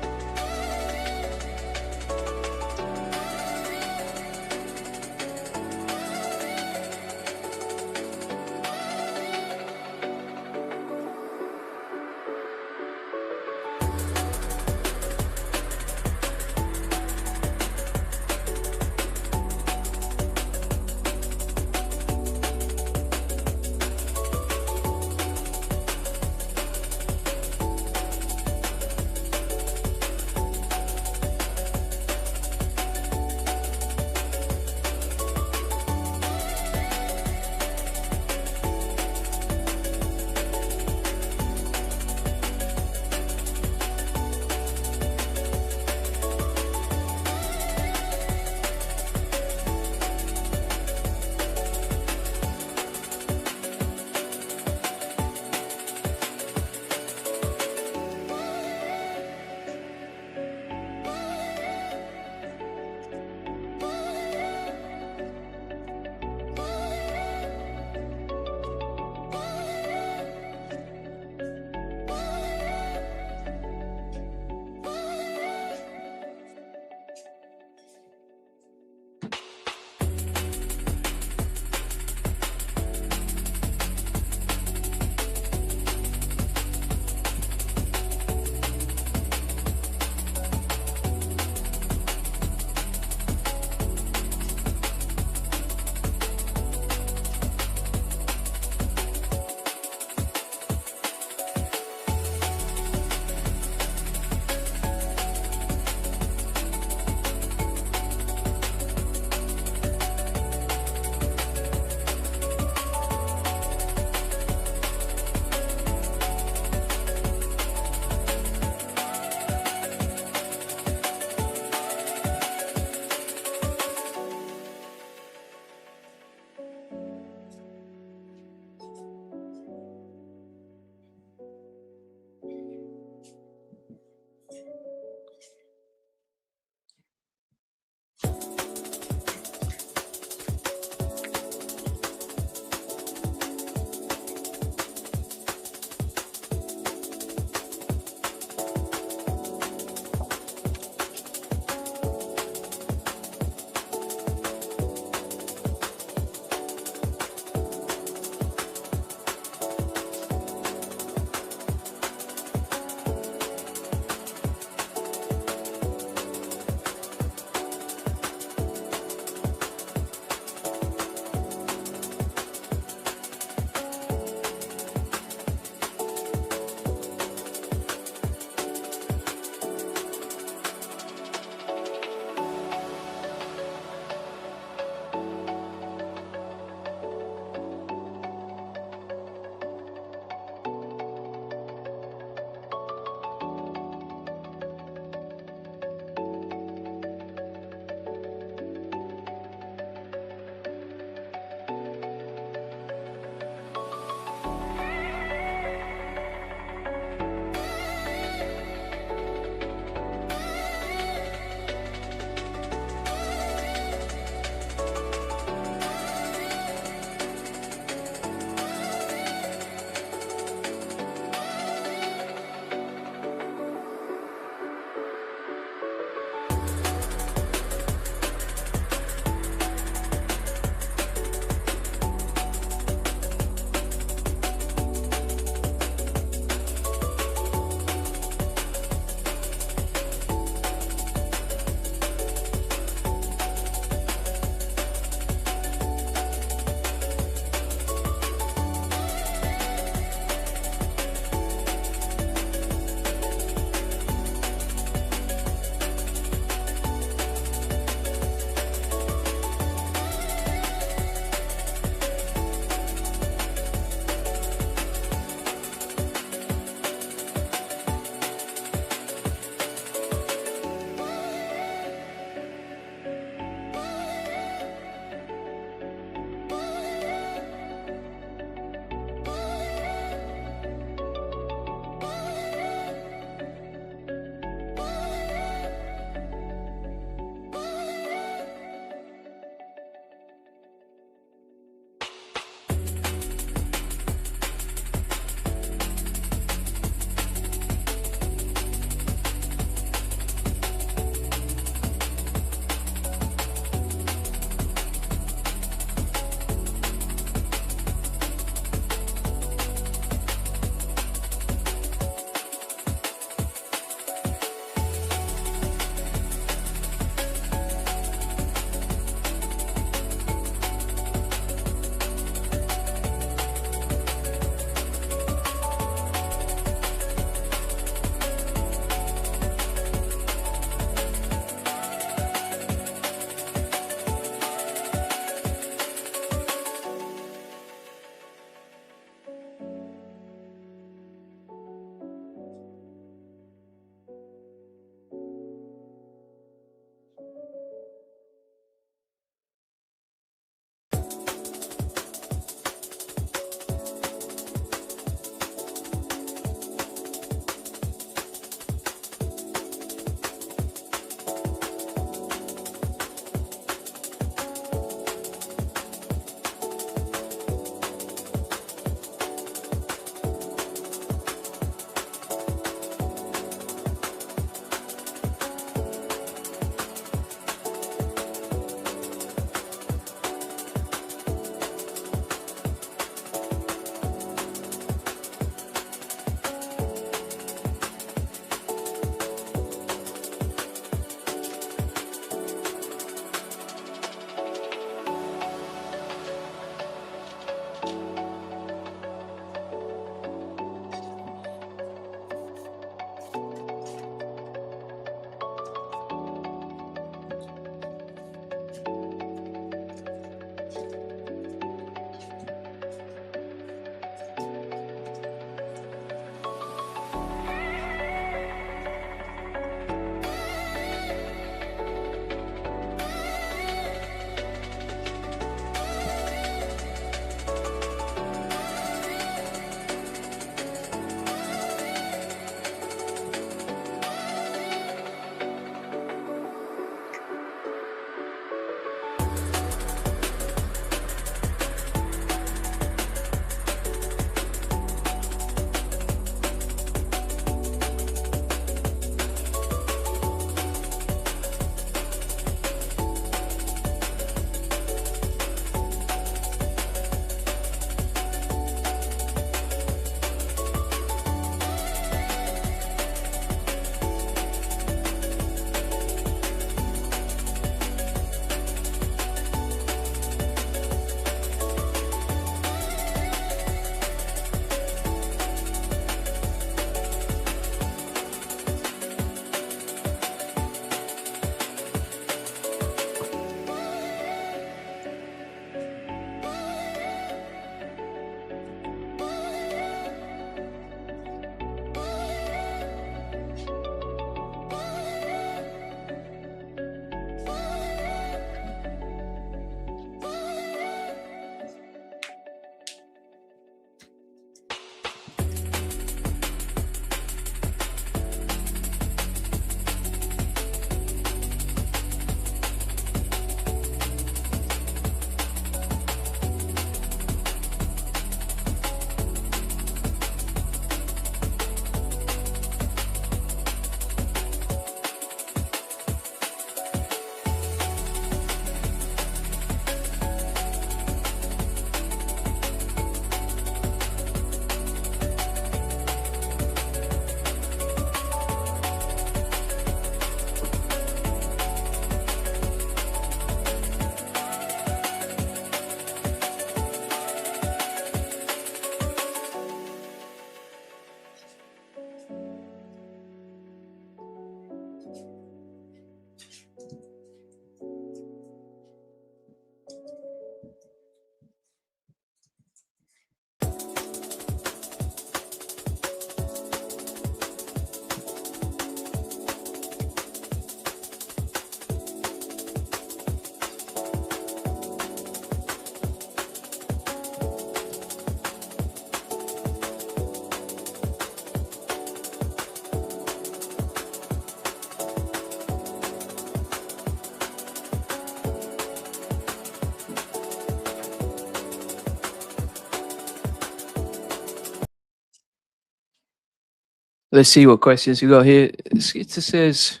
Let's see what questions we got here. Skita says,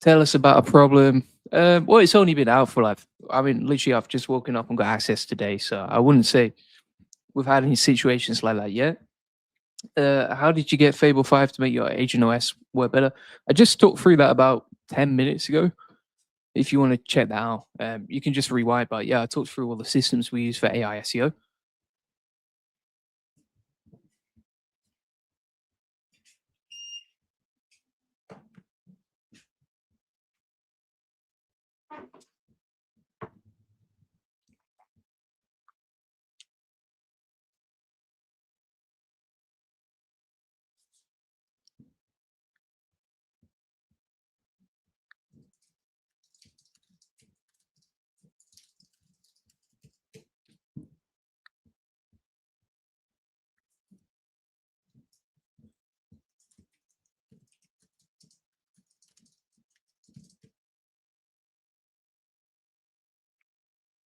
tell us about a problem. Well, it's only been out for like, I mean, literally, I've just woken up and got access today. So I wouldn't say we've had any situations like that yet. How did you get Fable 5 to make your Agent OS work better? I just talked through that about 10 minutes ago. If you want to check that out, you can just rewind. But yeah, I talked through all the systems we use for AI SEO.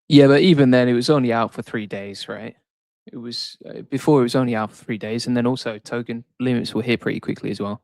Yeah, but even then, it was only out for 3 days, right? It was before it was only out for 3 days, and then also token limits were hit pretty quickly as well.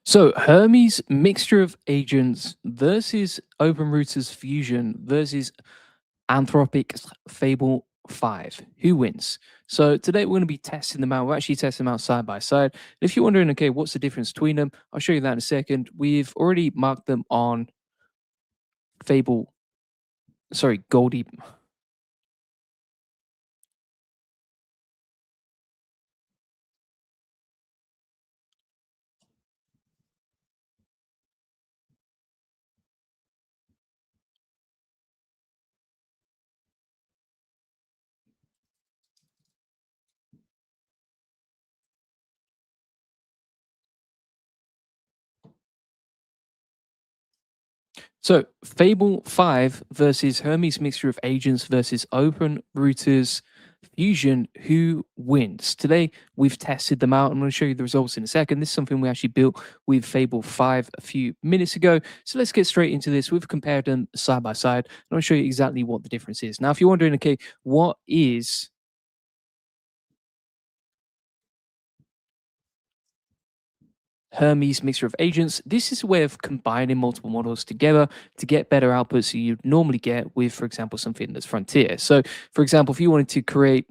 So Hermes mixture of agents versus OpenRouter's fusion versus Anthropic's Fable 5. Who wins? So today we're going to be testing them out. We're actually testing them out side by side. And if you're wondering, okay, what's the difference between them? I'll show you that in a second. We've already marked them on Fable, sorry, Goldie. So Fable 5 versus Hermes mixture of agents versus Open Routers Fusion. Who wins? Today we've tested them out. I'm going to show you the results in a second. This is something we actually built with Fable 5 a few minutes ago. So let's get straight into this. We've compared them side by side. And I'll show you exactly what the difference is. Now, if you're wondering, okay, what is Hermes mixture of agents? This is a way of combining multiple models together to get better outputs you'd normally get with, for example, something that's Frontier. So, for example, if you wanted to create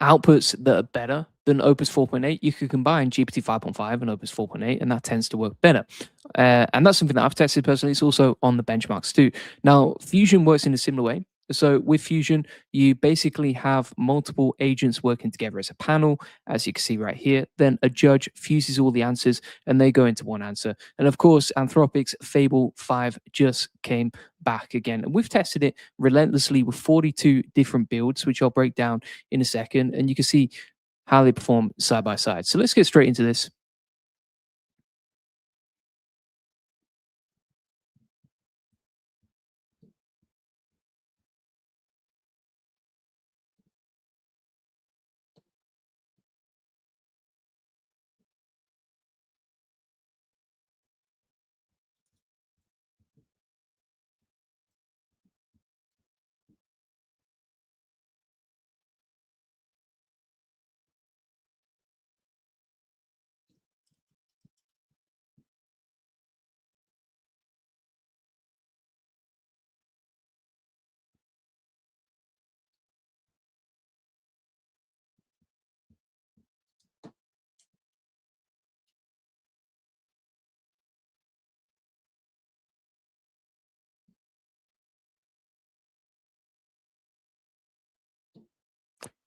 outputs that are better than Opus 4.8, you could combine GPT 5.5 and Opus 4.8, and that tends to work better. And that's something that I've tested personally. It's also on the benchmarks too. Now, Fusion works in a similar way. So with Fusion, you basically have multiple agents working together as a panel, as you can see right here. Then a judge fuses all the answers and they go into one answer. And of course, Anthropic's Fable 5 just came back again. And we've tested it relentlessly with 42 different builds, which I'll break down in a second. And you can see how they perform side by side. So let's get straight into this.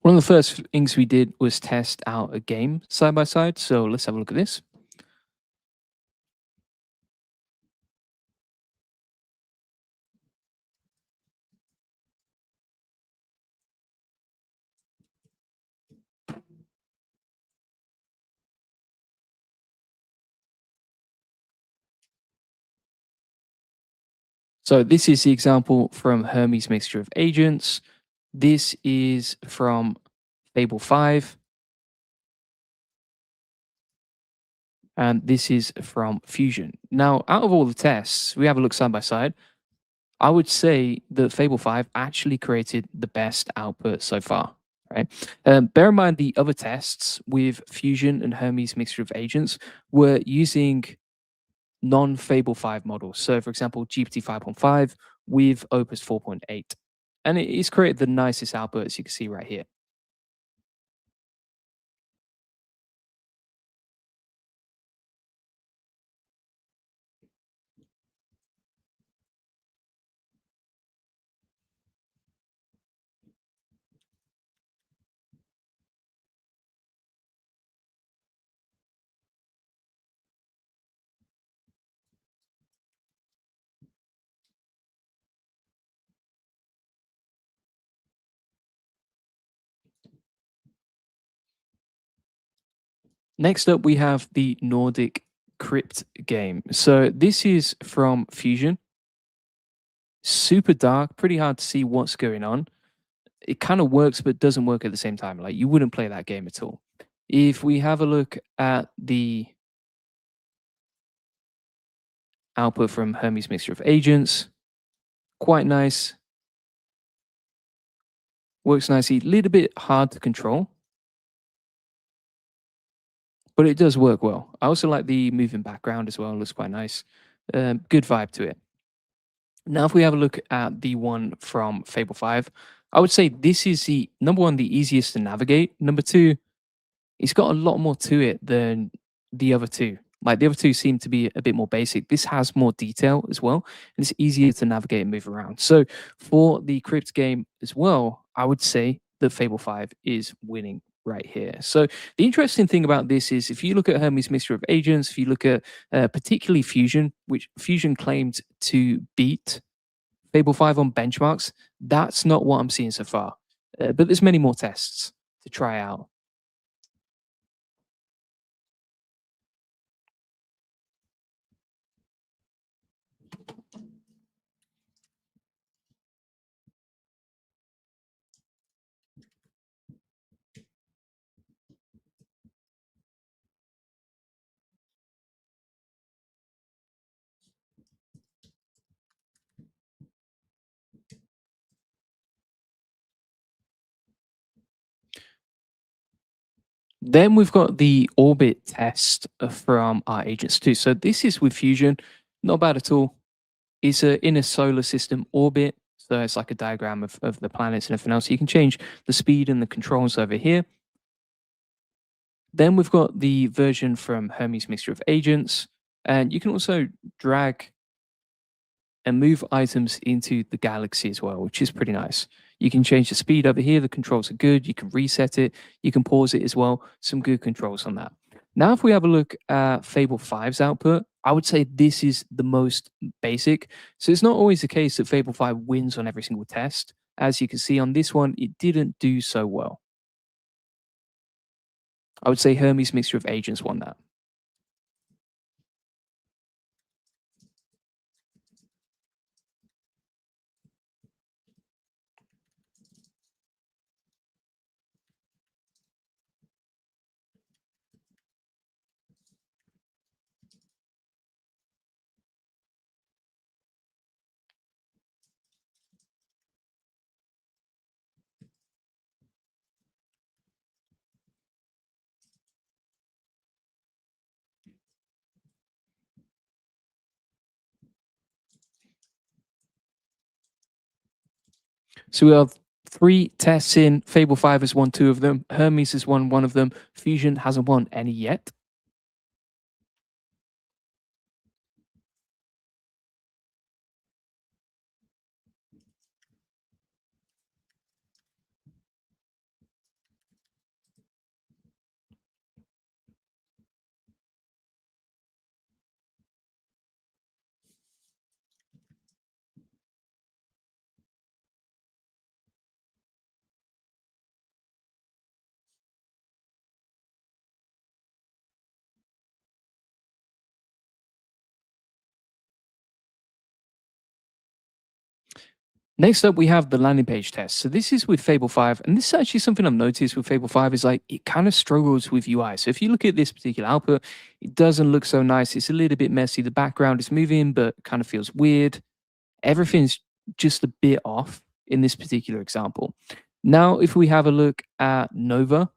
One of the first things we did was test out a game side by side. So let's have a look at this. So this is the example from Hermes Mixture of Agents. This is from Fable 5. And this is from Fusion. Now, out of all the tests, we have a look side by side. I would say that Fable 5 actually created the best output so far. Right. Bear in mind the other tests with Fusion and Hermes Mixture of Agents were using non-Fable 5 models. So, for example, GPT 5.5 with Opus 4.8. And it's created the nicest output, as you can see right here. Next up, we have the Nordic Crypt game. So, this is from Fusion. Super dark, pretty hard to see what's going on. It kind of works, but doesn't work at the same time. Like, you wouldn't play that game at all. If we have a look at the output from Hermes Mixture of Agents, quite nice. Works nicely. A little bit hard to control, but it does work well. I also like the moving background as well. It looks quite nice. Good vibe to it. Now, if we have a look at the one from Fable 5, I would say this is the number one, the easiest to navigate. Number two, it's got a lot more to it than the other two. Like the other two seem to be a bit more basic. This has more detail as well, and it's easier to navigate and move around. So for the crypt game as well, I would say that Fable 5 is winning right here. So the interesting thing about this is if you look at Hermes Mixture of Agents, if you look at particularly Fusion, which Fusion claimed to beat Fable 5 on benchmarks, that's not what I'm seeing so far. But there's many more tests to try out. Then we've got the orbit test from our agents too. So this is with Fusion, not bad at all. It's in a solar system orbit. So it's like a diagram of the planets and everything else. So you can change the speed and the controls over here. Then we've got the version from Hermes Mixture of Agents. And you can also drag and move items into the galaxy as well, which is pretty nice. You can change the speed over here. The controls are good. You can reset it. You can pause it as well. Some good controls on that. Now, if we have a look at Fable 5's output, I would say this is the most basic. So it's not always the case that Fable 5 wins on every single test. As you can see on this one, it didn't do so well. I would say Hermes Mixture of Agents won that. So we have three tests in. Fable 5 has won two of them. Hermes has won one of them. Fusion hasn't won any yet. Next up, we have the landing page test. So this is with Fable 5, and this is actually something I've noticed with Fable 5 is like it kind of struggles with UI. So if you look at this particular output, it doesn't look so nice. It's a little bit messy. The background is moving, but kind of feels weird. Everything's just a bit off in this particular example. Now, if we have a look at Nova,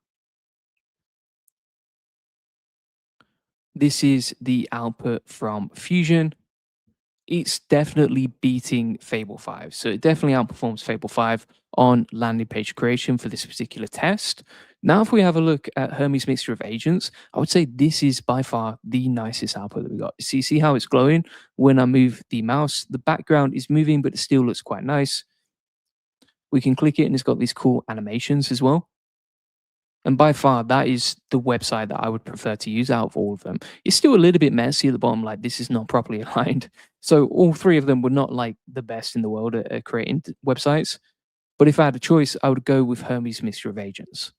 this is the output from Fusion. It's definitely beating Fable 5. So it definitely outperforms Fable 5 on landing page creation for this particular test. Now, if we have a look at Hermes Mixture of Agents, I would say this is by far the nicest output that we got. See how it's glowing when I move the mouse? The background is moving, but it still looks quite nice. We can click it and it's got these cool animations as well. And by far, that is the website that I would prefer to use out of all of them. It's still a little bit messy at the bottom, like this is not properly aligned. So all three of them were not like the best in the world at creating websites. But if I had a choice, I would go with Hermes Mixture of Agents.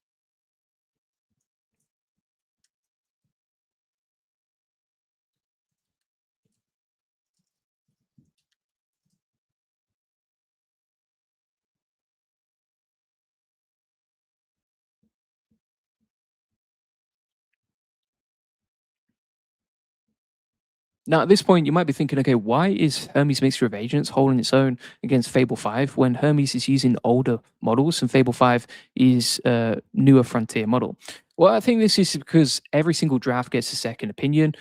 Now, at this point, you might be thinking, okay, why is Hermes Mixture of Agents holding its own against Fable 5 when Hermes is using older models and Fable 5 is a newer frontier model? Well, I think this is because every single draft gets a second opinion.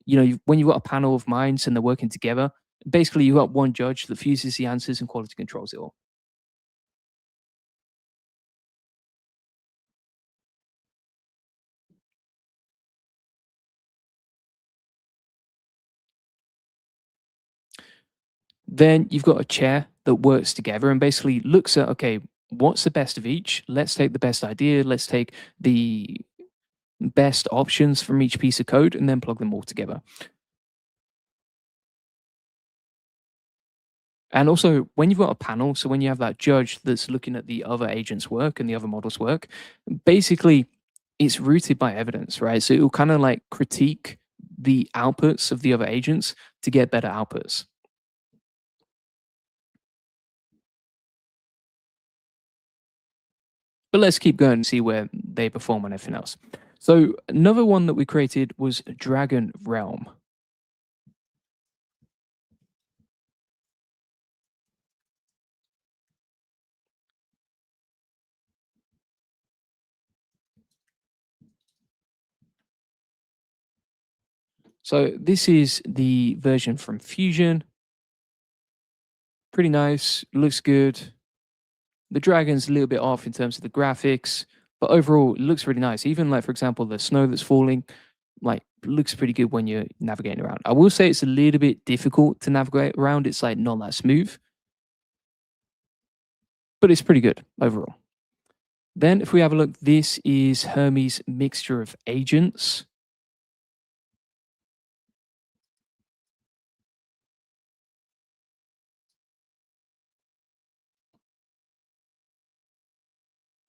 When you've got a panel of minds and they're working together, basically you've got one judge that fuses the answers and quality controls it all. Then you've got a chair that works together and basically looks at, okay, what's the best of each? Let's take the best idea. Let's take the best options from each piece of code and then plug them all together. And also, when you've got a panel, so when you have that judge that's looking at the other agent's work and the other model's work, basically it's rooted by evidence, right? So it will kind of like critique the outputs of the other agents to get better outputs. But let's keep going and see where they perform on everything else. So another one that we created was Dragon Realm. So this is the version from Fusion. Pretty nice, looks good. The dragon's a little bit off in terms of the graphics, but overall it looks really nice. Even like for example, the snow that's falling, like looks pretty good when you're navigating around. I will say it's a little bit difficult to navigate around. It's like not that smooth, but it's pretty good overall. Then if we have a look, this is Hermes Mixture of Agents.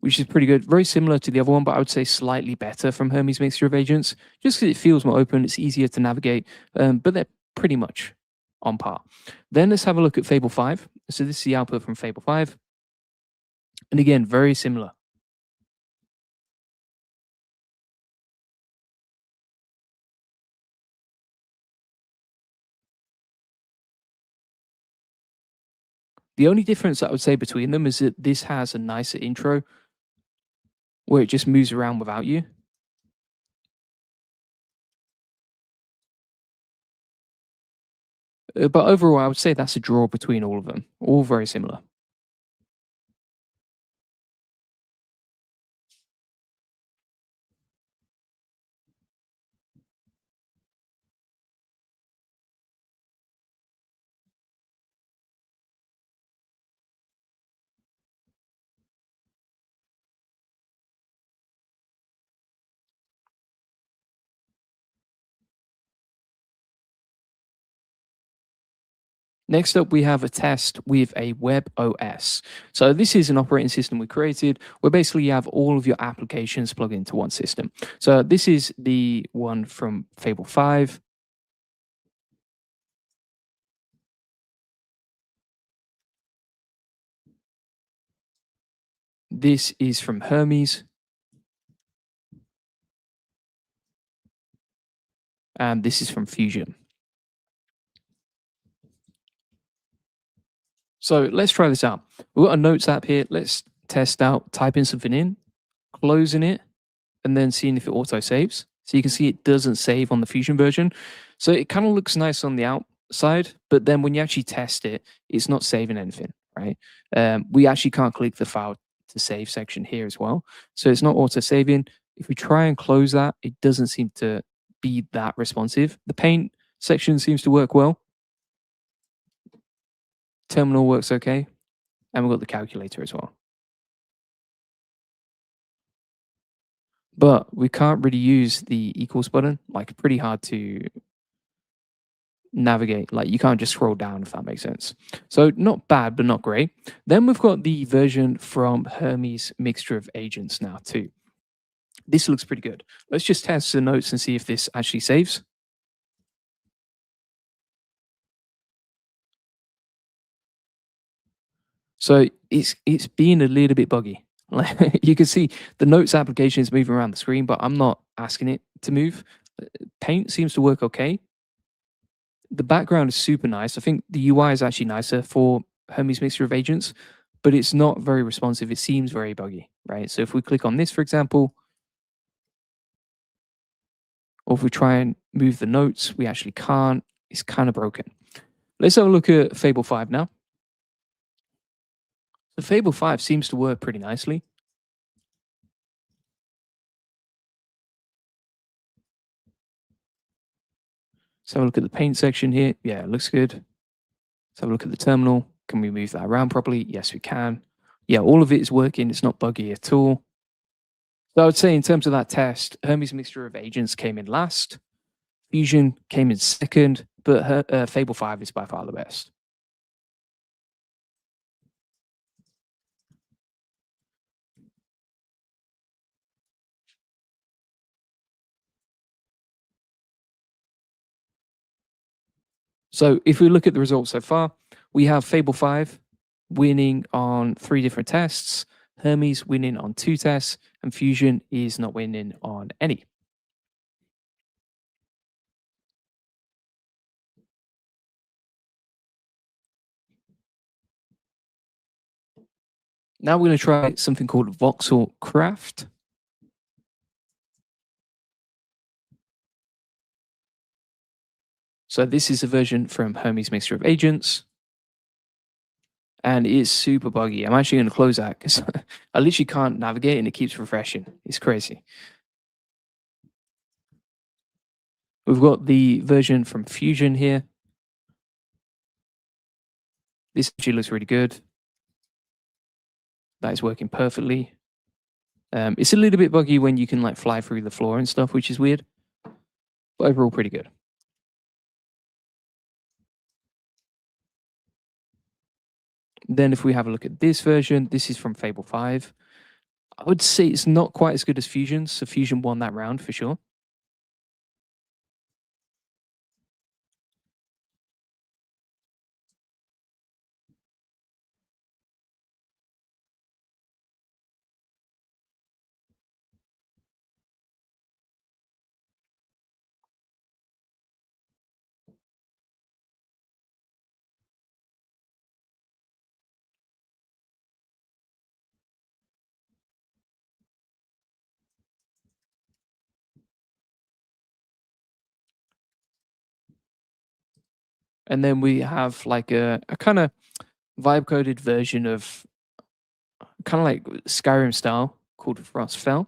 Which is pretty good. Very similar to the other one, but I would say slightly better from Hermes Mixture of Agents, just because it feels more open, it's easier to navigate, but they're pretty much on par. Then let's have a look at Fable 5. So this is the output from Fable 5. And again, very similar. The only difference I would say between them is that this has a nicer intro where it just moves around without you. But overall, I would say that's a draw between all of them. All very similar. Next up, we have a test with a web OS. So this is an operating system we created where basically you have all of your applications plugged into one system. So this is the one from Fable 5. This is from Hermes. And this is from Fusion. So let's try this out. We've got a notes app here. Let's test out typing something in, closing it, and then seeing if it auto saves. So you can see it doesn't save on the Fusion version. So it kind of looks nice on the outside, but then when you actually test it, it's not saving anything, right? We actually can't click the file to save section here as well. So it's not auto saving. If we try and close that, it doesn't seem to be that responsive. The paint section seems to work well. Terminal works okay. And we've got the calculator as well. But we can't really use the equals button, like pretty hard to navigate. Like you can't just scroll down if that makes sense. So not bad, but not great. Then we've got the version from Hermes Mixture of Agents now too. This looks pretty good. Let's just test the notes and see if this actually saves. So it's being a little bit buggy. Like you can see the notes application is moving around the screen, but I'm not asking it to move. Paint seems to work okay. The background is super nice. I think the UI is actually nicer for Hermes Mixture of Agents, but it's not very responsive. It seems very buggy, right? So if we click on this, for example, or if we try and move the notes, we actually can't. It's kind of broken. Let's have a look at Fable 5 now. The Fable 5 seems to work pretty nicely. Let's have a look at the paint section here. Yeah, it looks good. Let's have a look at the terminal. Can we move that around properly? Yes, we can. Yeah, all of it is working. It's not buggy at all. So I would say in terms of that test, Hermes Mixture of Agents came in last. Fusion came in second, but Fable 5 is by far the best. So if we look at the results so far, we have Fable 5 winning on 3 different tests, Hermes winning on 2 tests, and Fusion is not winning on any. Now we're going to try something called Voxel Craft. So this is a version from Hermes Mixture of Agents. And it's super buggy. I'm actually going to close that because I literally can't navigate and it keeps refreshing. It's crazy. We've got the version from Fusion here. This actually looks really good. That is working perfectly. It's a little bit buggy when you can like fly through the floor and stuff, which is weird. But overall, pretty good. Then if we have a look at this version, this is from Fable 5. I would say it's not quite as good as Fusion, so Fusion won that round for sure. And then we have like a kind of vibe coded version of kind of like Skyrim style called Frostfell.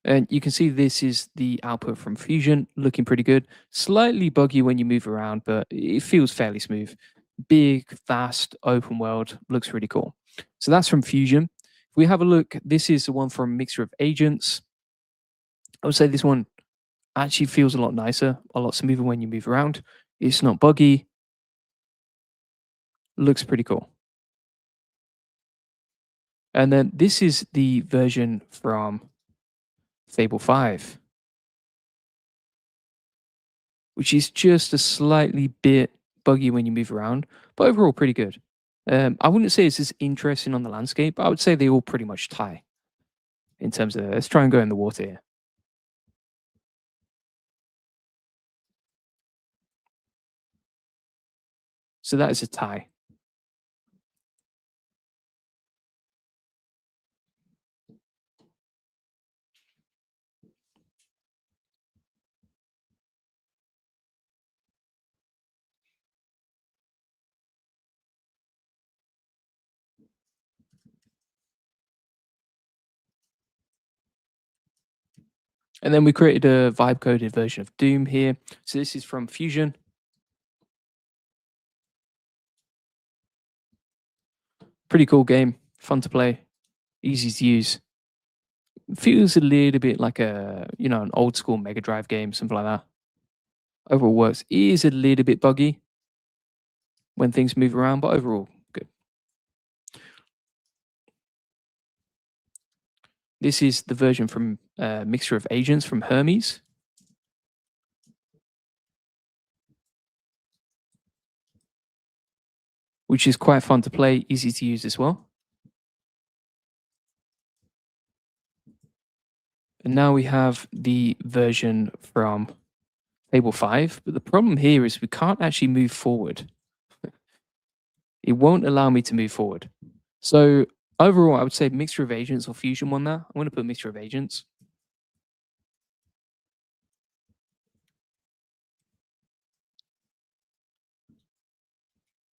And you can see this is the output from Fusion, looking pretty good. Slightly buggy when you move around, but it feels fairly smooth. Big, vast, open world, looks really cool. So that's from Fusion. If we have a look, this is the one from Mixture of Agents. I would say this one actually feels a lot nicer, a lot smoother when you move around. It's not buggy, looks pretty cool. And then this is the version from Fable 5, which is just a slightly bit buggy when you move around, but overall pretty good. I wouldn't say it's as interesting on the landscape, but I would say they all pretty much tie in terms of let's try and go in the water here. So that is a tie. And then we created a vibe coded version of Doom here. So this is from Fusion. Pretty cool game, fun to play, easy to use. Feels a little bit like an old school Mega Drive game, something like that. Overall works. Is a little bit buggy when things move around, but overall good. This is the version from Mixture of Agents from Hermes. Which is quite fun to play, easy to use as well. And now we have the version from Fable 5, but the problem here is we can't actually move forward. It won't allow me to move forward. So overall, I would say mixture of agents or fusion one there. I'm going to put mixture of agents.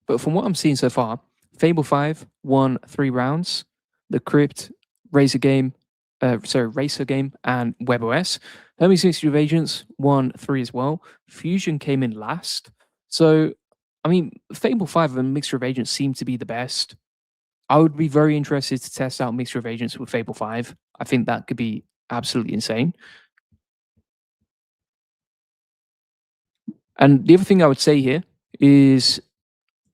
But from what I'm seeing so far, Fable 5 won 3 rounds. The Crypt, Razer game, Racer game, and WebOS. Hermes Mixture of Agents won 3 as well. Fusion came in last. So, I mean, Fable 5 and Mixture of Agents seem to be the best. I would be very interested to test out Mixture of Agents with Fable 5. I think that could be absolutely insane. And the other thing I would say here is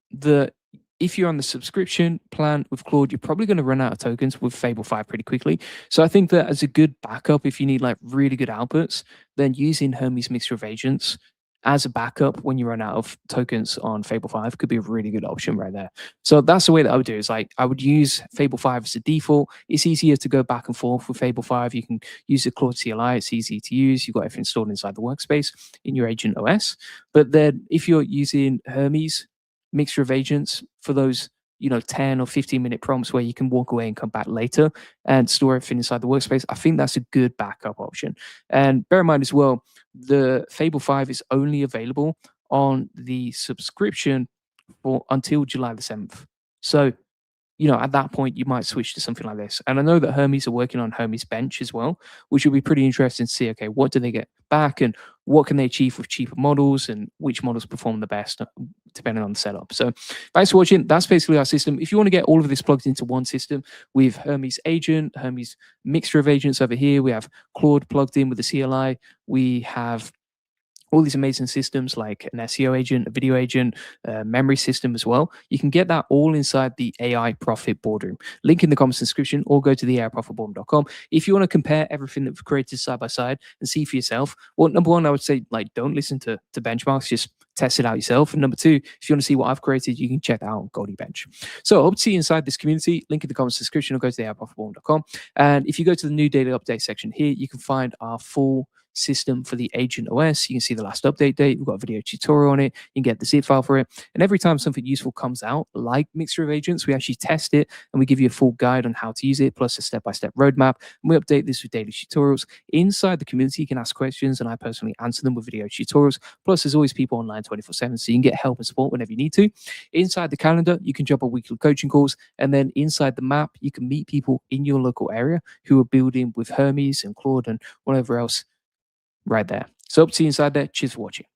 the if you're on the subscription plan with Claude, you're probably going to run out of tokens with Fable 5 pretty quickly. So I think that as a good backup, if you need like really good outputs, then using Hermes Mixture of Agents as a backup when you run out of tokens on Fable 5 could be a really good option right there. So that's the way that I would do is like I would use Fable 5 as a default. It's easier to go back and forth with Fable 5. You can use the Claude CLI, it's easy to use. You've got everything stored inside the workspace in your agent OS. But then if you're using Hermes mixture of agents for those 10 or 15-minute prompts where you can walk away and come back later and store everything inside the workspace, I think that's a good backup option. And bear in mind as well, the Fable 5 is only available on the subscription for until July the 7th. So at that point, you might switch to something like this. And I know that Hermes are working on Hermes Bench as well, which will be pretty interesting to see, okay, what do they get back and what can they achieve with cheaper models and which models perform the best depending on the setup. So thanks for watching. That's basically our system. If you want to get all of this plugged into one system with Hermes Agent, Hermes Mixture of Agents over here, we have Claude plugged in with the CLI. We have all these amazing systems like an SEO agent, a video agent, a memory system as well. You can get that all inside the AI Profit Boardroom. Link in the comments description or go to the AIProfitBoardroom.com. If you want to compare everything that we've created side by side and see for yourself, well, number one, I would say like don't listen to benchmarks, just test it out yourself. And number two, if you want to see what I've created, you can check that out on Goldie Bench. So I hope to see you inside this community. Link in the comments description or go to the AIProfitBoardroom.com. And if you go to the new daily update section here, you can find our full system for the agent OS. You can see the last update date. We've got a video tutorial on it. You can get the zip file for it. And every time something useful comes out, like Mixture of Agents, we actually test it and we give you a full guide on how to use it, plus a step-by-step roadmap. And we update this with daily tutorials. Inside the community, you can ask questions and I personally answer them with video tutorials. Plus, there's always people online 24/7, so you can get help and support whenever you need to. Inside the calendar, you can jump on weekly coaching calls. And then inside the map, you can meet people in your local area who are building with Hermes and Claude and whatever else right there. So hope to see you inside there. Cheers for watching.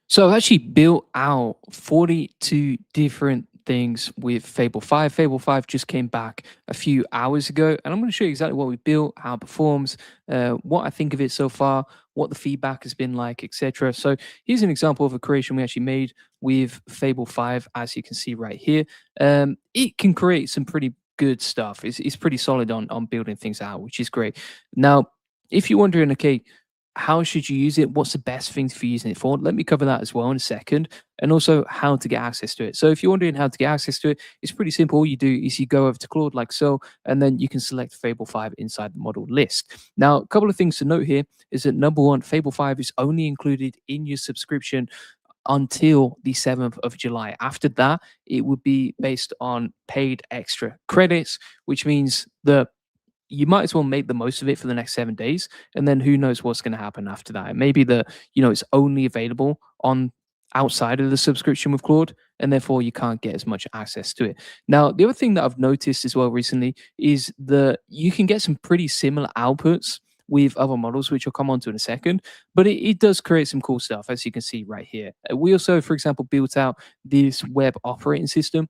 So I've actually built out 42 different things with Fable 5. Fable 5 just came back a few hours ago, and I'm going to show you exactly what we built, how it performs, what I think of it so far, what the feedback has been like, etc. So here's an example of a creation we actually made with Fable 5, as you can see right here. It can create some pretty good stuff. It's pretty solid on building things out, which is great. Now, if you're wondering, okay, how should you use it? What's the best things for using it for? Let me cover that as well in a second, and also how to get access to it. So, if you're wondering how to get access to it, it's pretty simple. All you do is you go over to Claude like so, and then you can select Fable 5 inside the model list. Now, a couple of things to note here is that number one, Fable 5 is only included in your subscription until the 7th of July. After that, it would be based on paid extra credits, which means that you might as well make the most of it for the next 7 days, and then who knows what's going to happen after that. Maybe it's only available on outside of the subscription with Claude, and therefore you can't get as much access to it. Now, the other thing that I've noticed as well recently is that you can get some pretty similar outputs with other models, which I'll come on to in a second, but it does create some cool stuff, as you can see right here. We also, for example, built out this web operating system,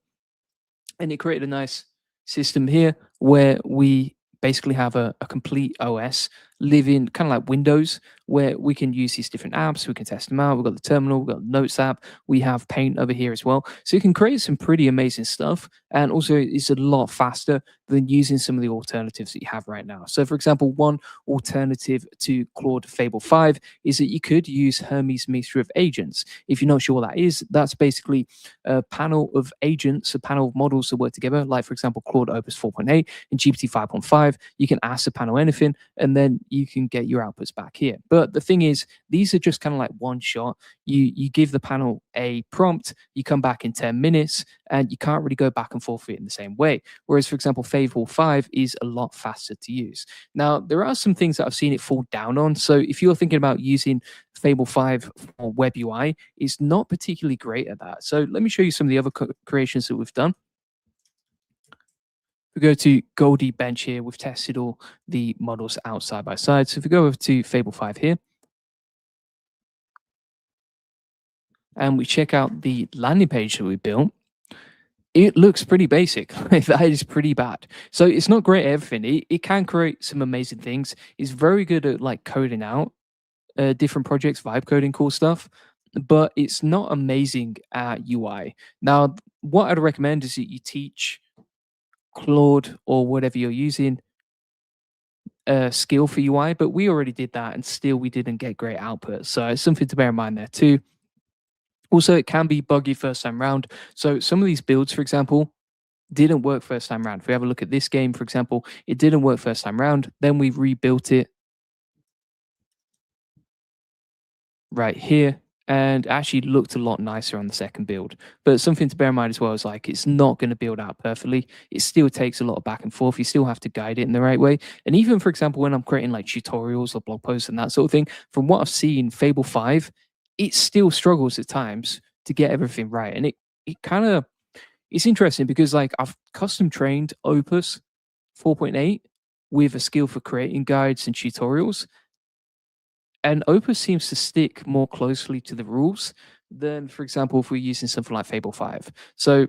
and it created a nice system here where we basically have a complete OS living kind of like Windows, where we can use these different apps, we can test them out. We've got the terminal, we've got the Notes app, we have Paint over here as well. So you can create some pretty amazing stuff. And also, it's a lot faster than using some of the alternatives that you have right now. So, for example, one alternative to Claude Fable 5 is that you could use Hermes Mixture of Agents. If you're not sure what that is, that's basically a panel of agents, a panel of models that work together, like, for example, Claude Opus 4.8 and GPT 5.5. You can ask the panel anything, and then you can get your outputs back here. But the thing is, these are just kind of like one shot. You give the panel a prompt, you come back in 10 minutes, and you can't really go back and forth with it in the same way. Whereas, for example, Fable 5 is a lot faster to use. Now, there are some things that I've seen it fall down on. So if you're thinking about using Fable 5 for web UI, it's not particularly great at that. So let me show you some of the other creations that we've done. We go to Goldie Bench here. We've tested all the models out side by side. So if we go over to Fable 5 here, and we check out the landing page that we built, it looks pretty basic. That is pretty bad. So it's not great at everything. It can create some amazing things. It's very good at like coding out different projects, vibe coding, cool stuff, but it's not amazing at UI. Now, what I'd recommend is that you teach Claude or whatever you're using a skill for UI, but we already did that and still we didn't get great output. So it's something to bear in mind there too. Also, it can be buggy first time round. So some of these builds, for example, didn't work first time round. If we have a look at this game, for example, it didn't work first time round. Then we rebuilt it right here, and actually looked a lot nicer on the second build. But something to bear in mind as well is like it's not going to build out perfectly. It still takes a lot of back and forth. You still have to guide it in the right way. And even for example, when I'm creating like tutorials or blog posts and that sort of thing, from what I've seen, Fable 5, it still struggles at times to get everything right. And it kind of it's interesting because like I've custom trained Opus 4.8 with a skill for creating guides and tutorials, and Opus seems to stick more closely to the rules than, for example, if we're using something like Fable 5. So,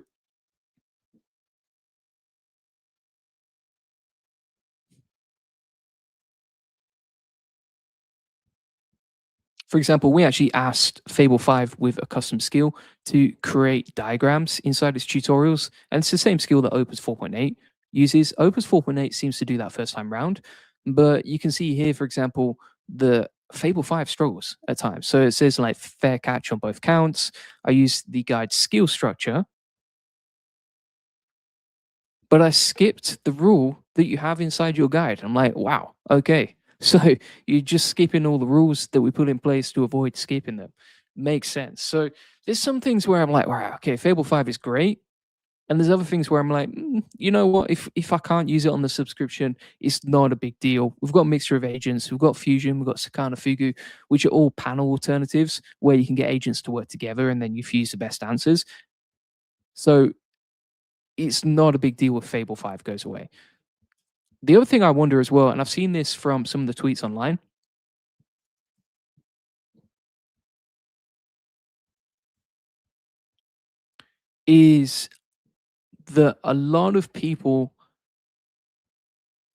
for example, we actually asked Fable 5 with a custom skill to create diagrams inside its tutorials, and it's the same skill that Opus 4.8 uses. Opus 4.8 seems to do that first time round, but you can see here, for example, the Fable 5 struggles at times. So it says like fair catch on both counts. I use the guide skill structure, but I skipped the rule that you have inside your guide. I'm like, wow, okay. So you're just skipping all the rules that we put in place to avoid skipping them. Makes sense. So there's some things where I'm like, wow, okay, Fable 5 is great. And there's other things where I'm like, you know what? If I can't use it on the subscription, it's not a big deal. We've got a mixture of agents. We've got Fusion. We've got Sakana Fugu, which are all panel alternatives where you can get agents to work together and then you fuse the best answers. So it's not a big deal if Fable 5 goes away. The other thing I wonder as well, and I've seen this from some of the tweets online, is that a lot of people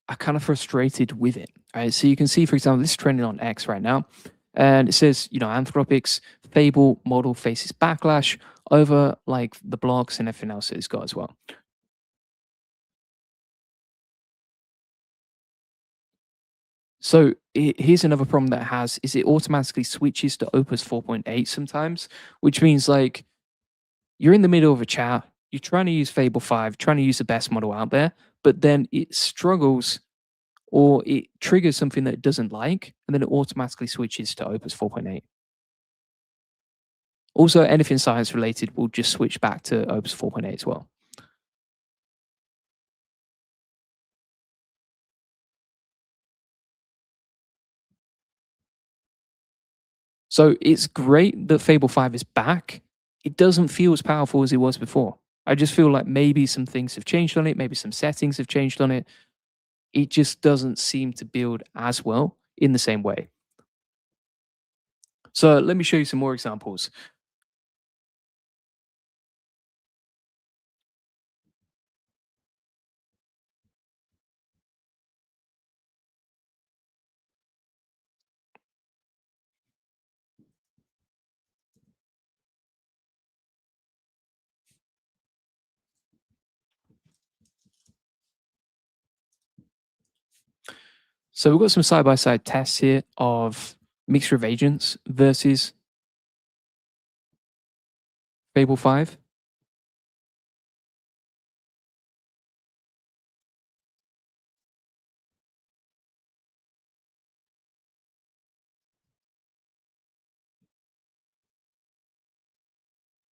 are kind of frustrated with it. Right. So you can see, for example, this is trending on X right now. And it says, Anthropic's Fable model faces backlash over like the blogs and everything else that it's got as well. So here's another problem that it has is it automatically switches to Opus 4.8 sometimes, which means like you're in the middle of a chat, you're trying to use Fable 5, trying to use the best model out there, but then it struggles or it triggers something that it doesn't like, and then it automatically switches to Opus 4.8. Also, anything science related will just switch back to Opus 4.8 as well. So it's great that Fable 5 is back. It doesn't feel as powerful as it was before. I just feel like maybe some things have changed on it, maybe some settings have changed on it. It just doesn't seem to build as well in the same way. So let me show you some more examples. So we've got some side by side tests here of Mixture of Agents versus Fable 5.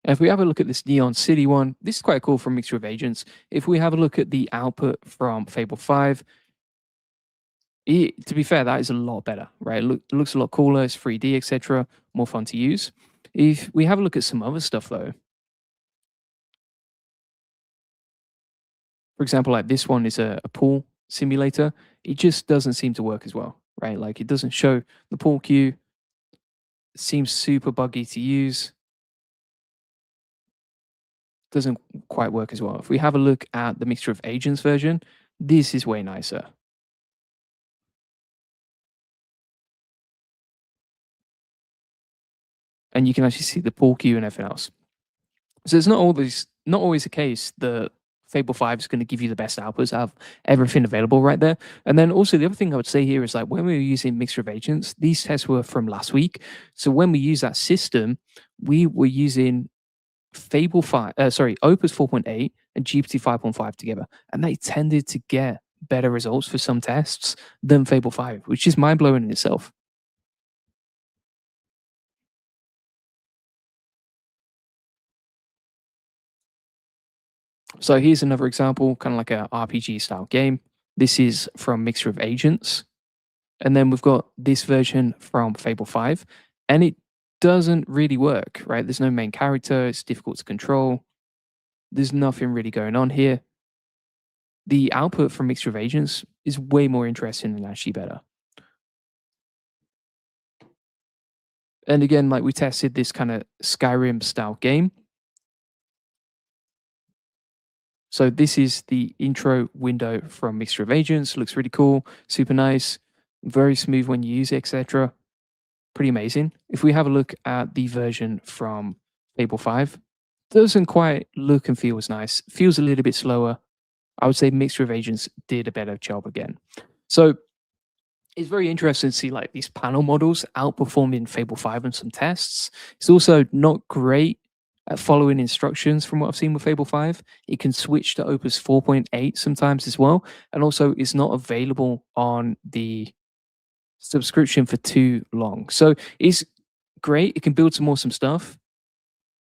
If we have a look at this Neon City one, this is quite cool from Mixture of Agents. If we have a look at the output from Fable 5, to be fair, that is a lot better, right? It looks a lot cooler, it's 3D, etc., more fun to use. If we have a look at some other stuff though, for example, like this one is a pool simulator, it just doesn't seem to work as well, right? Like it doesn't show the pool cue, seems super buggy to use, doesn't quite work as well. If we have a look at the Mixture of Agents version, this is way nicer. And you can actually see the pool cue and everything else. So it's not always the case that Fable 5 is going to give you the best outputs out of everything available right there. And then also the other thing I would say here is like when we were using Mixture of Agents, these tests were from last week. So when we use that system, we were using Opus 4.8 and GPT 5.5 together. And they tended to get better results for some tests than Fable 5, which is mind blowing in itself. So here's another example, kind of like a RPG style game. This is from Mixture of Agents. And then we've got this version from Fable 5, and it doesn't really work, right? There's no main character, it's difficult to control. There's nothing really going on here. The output from Mixture of Agents is way more interesting and actually better. And again, like we tested this kind of Skyrim style game. So this is the intro window from Mixture of Agents. Looks really cool, super nice, very smooth when you use it, etc. Pretty amazing. If we have a look at the version from Fable 5, doesn't quite look and feel as nice. Feels a little bit slower. I would say Mixture of Agents did a better job again. So it's very interesting to see like these panel models outperforming Fable 5 in some tests. It's also not great at following instructions from what I've seen with Fable 5. It can switch to Opus 4.8 sometimes as well. And also it's not available on the subscription for too long. So it's great. It can build some awesome stuff.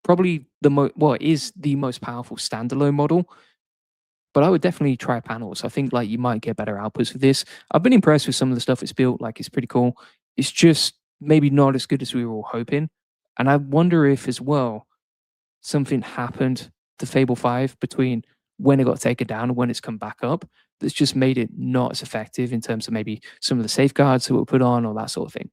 Probably it is the most powerful standalone model, but I would definitely try panels. I think like you might get better outputs with this. I've been impressed with some of the stuff it's built. Like it's pretty cool. It's just maybe not as good as we were all hoping. And I wonder if as well something happened to Fable 5 between when it got taken down and when it's come back up that's just made it not as effective in terms of maybe some of the safeguards that were put on or that sort of thing.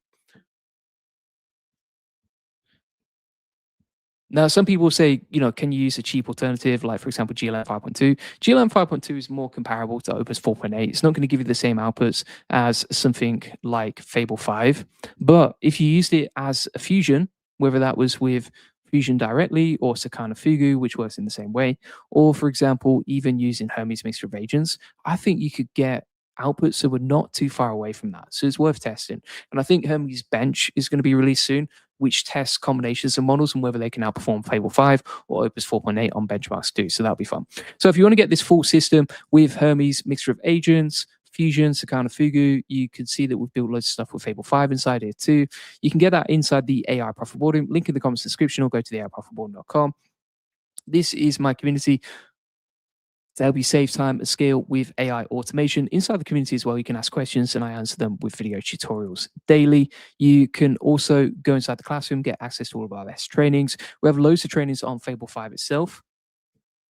Now, some people say, can you use a cheap alternative, like for example, GLM 5.2? GLM 5.2 is more comparable to Opus 4.8. It's not going to give you the same outputs as something like Fable 5. But if you used it as a fusion, whether that was with Fusion directly or Sakana Fugu, which works in the same way, or for example, even using Hermes Mixture of Agents, I think you could get outputs that were not too far away from that. So it's worth testing. And I think Hermes Bench is going to be released soon, which tests combinations of models and whether they can outperform Fable 5 or Opus 4.8 on benchmarks too. So that'll be fun. So if you want to get this full system with Hermes mixture of agents, Fusion, Sakana Fugu, you can see that we've built loads of stuff with Fable 5 inside here too. You can get that inside the AI Profit Boarding. Link in the comments description or go to the AIProfitboarding.com. This is my community to help you save time and scale with AI automation. Inside the community as well, you can ask questions and I answer them with video tutorials daily. You can also go inside the classroom, get access to all of our best trainings. We have loads of trainings on Fable 5 itself,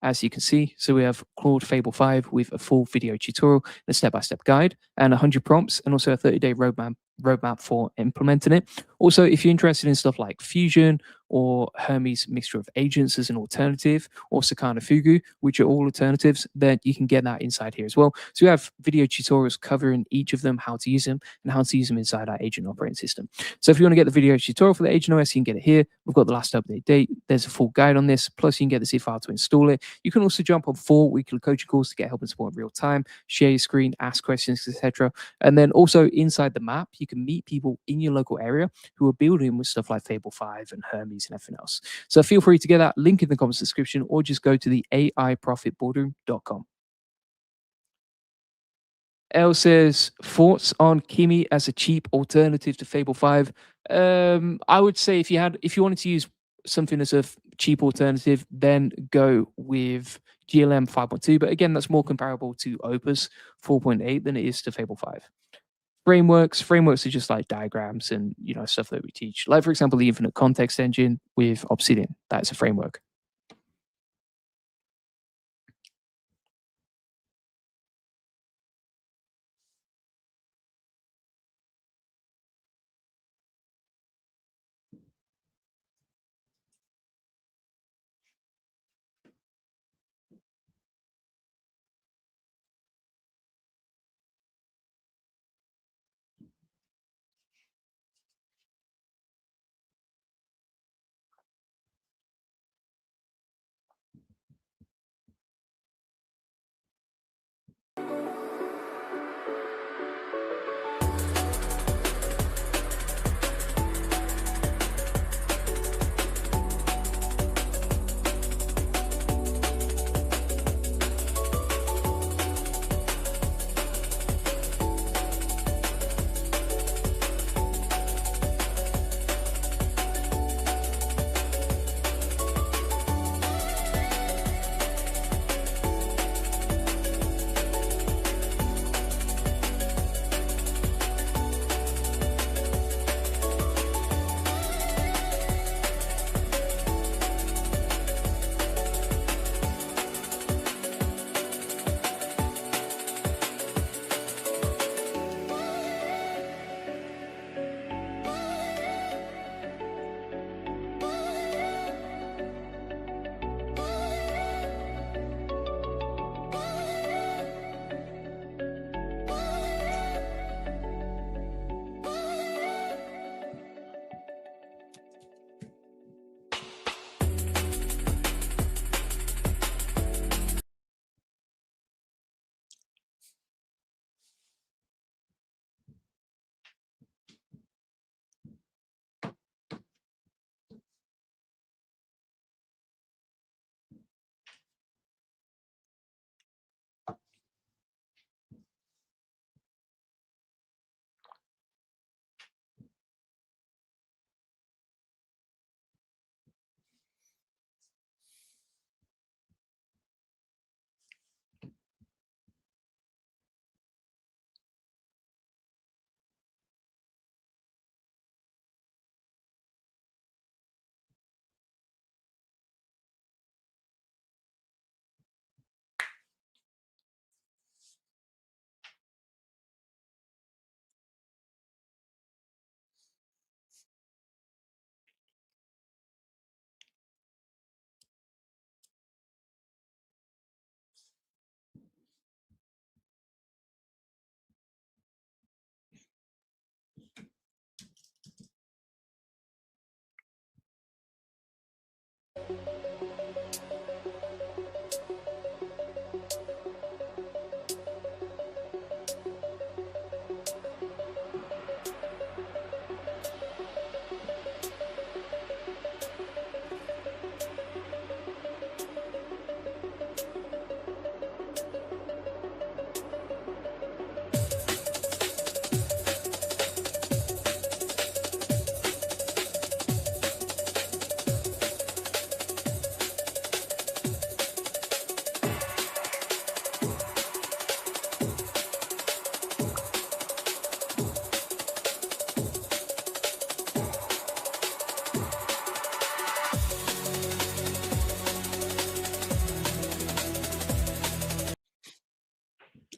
as you can see. So we have Claude Fable 5 with a full video tutorial, a step-by-step guide, and 100 prompts, and also a 30-day roadmap for implementing it. Also, if you're interested in stuff like Fusion or Hermes mixture of agents as an alternative, or Sakana Fugu, which are all alternatives, then you can get that inside here as well. So we have video tutorials covering each of them, how to use them, and how to use them inside our agent operating system. So if you want to get the video tutorial for the agent OS, you can get it here. We've got the last update date. There's a full guide on this. Plus, you can get the zip file to install it. You can also jump on 4 weekly coaching calls to get help and support in real time, share your screen, ask questions, etc. And then also inside the map, you can meet people in your local area who are building with stuff like Fable 5 and Hermes and everything else. So feel free to get that link in the comments description or just go to the AIProfitBoardroom.com. Elle says thoughts on Kimi as a cheap alternative to Fable 5. I would say if you wanted to use something as a cheap alternative, then go with GLM 5.2. But again, that's more comparable to Opus 4.8 than it is to Fable 5. Frameworks are just like diagrams and stuff that we teach. Like for example, the infinite context engine with Obsidian. That's a framework.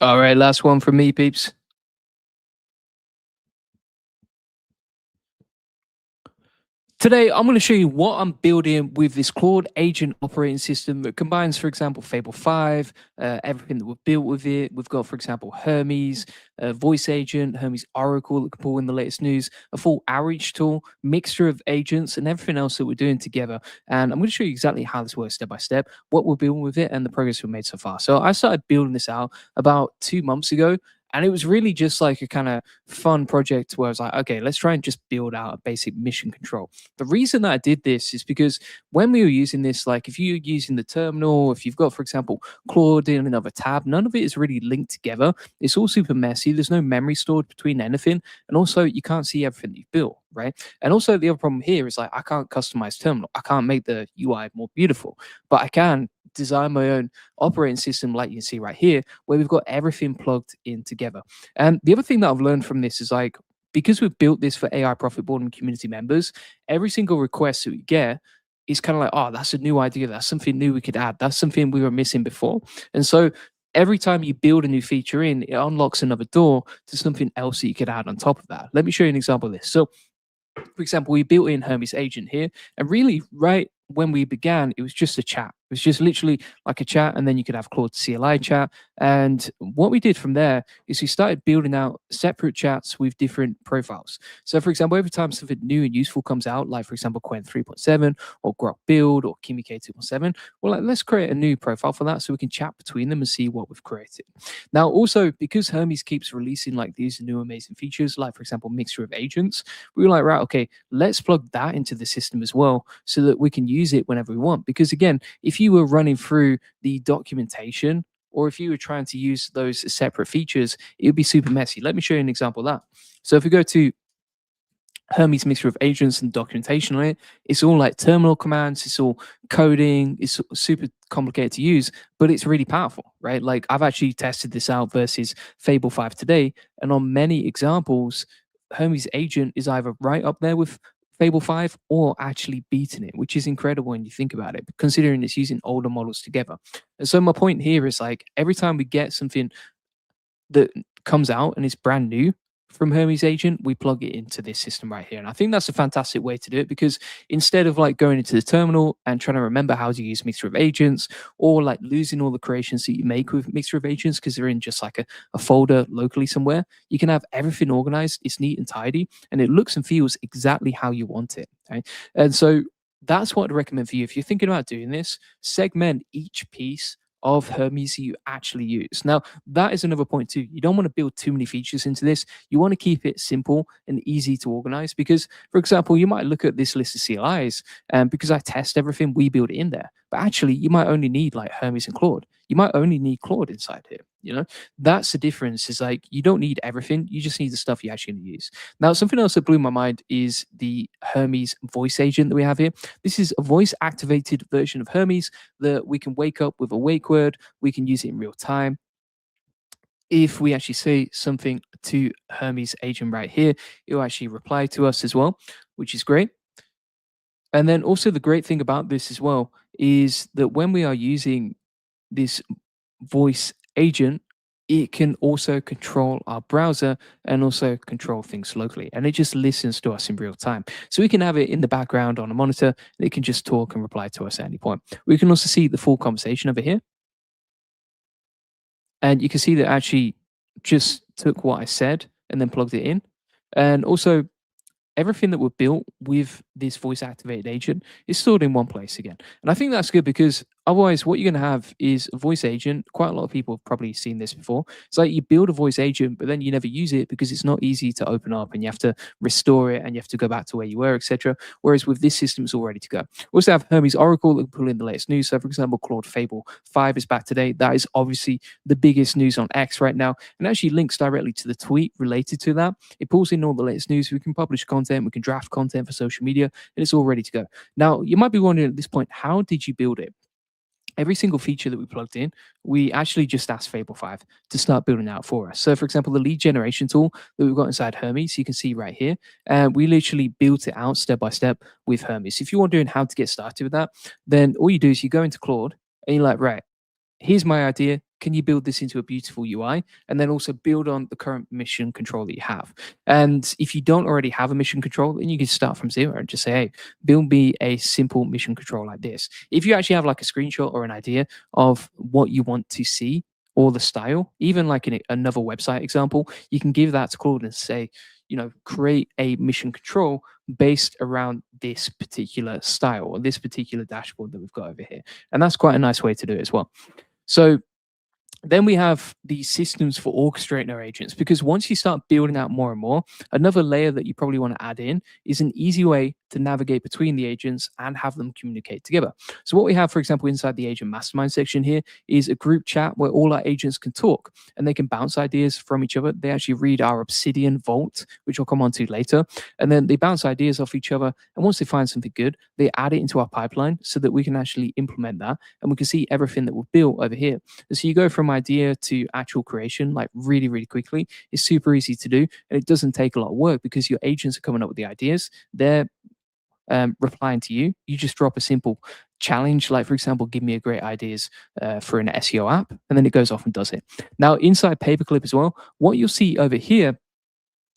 All right, last one from me, peeps. Today, I'm going to show you what I'm building with this Claude agent operating system that combines, for example, Fable 5, everything that we've built with it. We've got, for example, Hermes, voice agent, Hermes Oracle that can pull in the latest news, a full outreach tool, mixture of agents, and everything else that we're doing together. And I'm going to show you exactly how this works step by step, what we're building with it, and the progress we've made so far. So I started building this out about 2 months ago. And it was really just like a kind of fun project where I was like, okay, let's try and just build out a basic mission control. The reason that I did this is because when we were using this, like if you're using the terminal, if you've got, for example, Claude in another tab, none of it is really linked together. It's all super messy. There's no memory stored between anything. And also, you can't see everything that you've built, right? And also, the other problem here is like I can't customize terminal. I can't make the UI more beautiful, but I can design my own operating system like you can see right here where we've got everything plugged in together. And the other thing that I've learned from this is like because we've built this for AI Profit Board and community members, every single request that we get is kind of like, oh, that's a new idea. That's something new we could add. That's something we were missing before. And so every time you build a new feature in, it unlocks another door to something else that you could add on top of that. Let me show you an example of this. So for example, we built in Hermes Agent here, and really, right when we began, it was just a chat. It was just literally like a chat, and then you could have Claude CLI chat. And what we did from there is we started building out separate chats with different profiles. So, for example, every time something new and useful comes out, like for example, Quen 3.7 or Grok Build or Kimi K 2.7, well, like, let's create a new profile for that so we can chat between them and see what we've created. Now, also because Hermes keeps releasing like these new amazing features, like for example, mixture of agents, we were like, right, okay, let's plug that into the system as well so that we can use it whenever we want. Because again, if you were running through the documentation or if you were trying to use those separate features, it would be super messy. Let me show you an example of that. So if we go to Hermes mixture of agents and documentation on it. It's all like terminal commands, it's all coding, it's super complicated to use, but it's really powerful, right? Like I've actually tested this out versus Fable 5 today, and on many examples, Hermes agent is either right up there with Fable 5 or actually beating it, which is incredible when you think about it, considering it's using older models together. And so my point here is like every time we get something that comes out and is brand new from Hermes Agent, we plug it into this system right here. And I think that's a fantastic way to do it because instead of like going into the terminal and trying to remember how to use Mixture of Agents or like losing all the creations that you make with Mixture of Agents because they're in just like a folder locally somewhere, you can have everything organized. It's neat and tidy and it looks and feels exactly how you want it. Right? And so that's what I'd recommend for you. If you're thinking about doing this, segment each piece of Hermes you actually use. Now, that is another point too. You don't want to build too many features into this. You want to keep it simple and easy to organize because, for example, you might look at this list of CLIs and because I test everything, we build it in there. But actually, you might only need like Hermes and Claude. You might only need Claude inside here. You know, that's the difference. Is like you don't need everything. You just need the stuff you're actually going to use. Now, something else that blew my mind is the Hermes voice agent that we have here. This is a voice activated version of Hermes that we can wake up with a wake word. We can use it in real time. If we actually say something to Hermes agent right here, it will actually reply to us as well, which is great. And then also the great thing about this as well is that when we are using this voice agent, it can also control our browser and also control things locally. And it just listens to us in real time. So we can have it in the background on a monitor. And it can just talk and reply to us at any point. We can also see the full conversation over here. And you can see that actually just took what I said and then plugged it in. And also everything that we've built with this voice activated agent is stored in one place again. And I think that's good because otherwise, what you're going to have is a voice agent. Quite a lot of people have probably seen this before. It's like you build a voice agent, but then you never use it because it's not easy to open up and you have to restore it and you have to go back to where you were, etc. Whereas with this system, it's all ready to go. We also have Hermes Oracle that can pull in the latest news. So, for example, Claude Fable 5 is back today. That is obviously the biggest news on X right now and actually links directly to the tweet related to that. It pulls in all the latest news. We can publish content, we can draft content for social media, and it's all ready to go. Now, you might be wondering at this point, how did you build it? Every single feature that we plugged in, we actually just asked Fable 5 to start building out for us. So, for example, the lead generation tool that we've got inside Hermes, you can see right here, we literally built it out step by step with Hermes. If you're wondering how to get started with that, then all you do is you go into Claude and you're like, right, here's my idea. can you build this into a beautiful UI? And then also build on the current mission control that you have. And if you don't already have a mission control, then you can start from zero and just say, hey, build me a simple mission control like this. If you actually have like a screenshot or an idea of what you want to see or the style, even like in another website example, you can give that to Claude and say, create a mission control based around this particular style or this particular dashboard that we've got over here. And that's quite a nice way to do it as well. So then we have these systems for orchestrating our agents, because once you start building out more and more, another layer that you probably want to add in is an easy way to navigate between the agents and have them communicate together. So what we have, for example, inside the agent mastermind section here is a group chat where all our agents can talk and they can bounce ideas from each other. They actually read our Obsidian Vault, which I'll come on to later, and then they bounce ideas off each other. And once they find something good, they add it into our pipeline so that we can actually implement that and we can see everything that we've built over here. And so you go from idea to actual creation like really, really quickly. It's super easy to do, and it doesn't take a lot of work because your agents are coming up with the ideas. They're replying to you. You just drop a simple challenge, like for example, give me a great ideas for an SEO app, and then it goes off and does it. Now inside Paperclip as well, what you'll see over here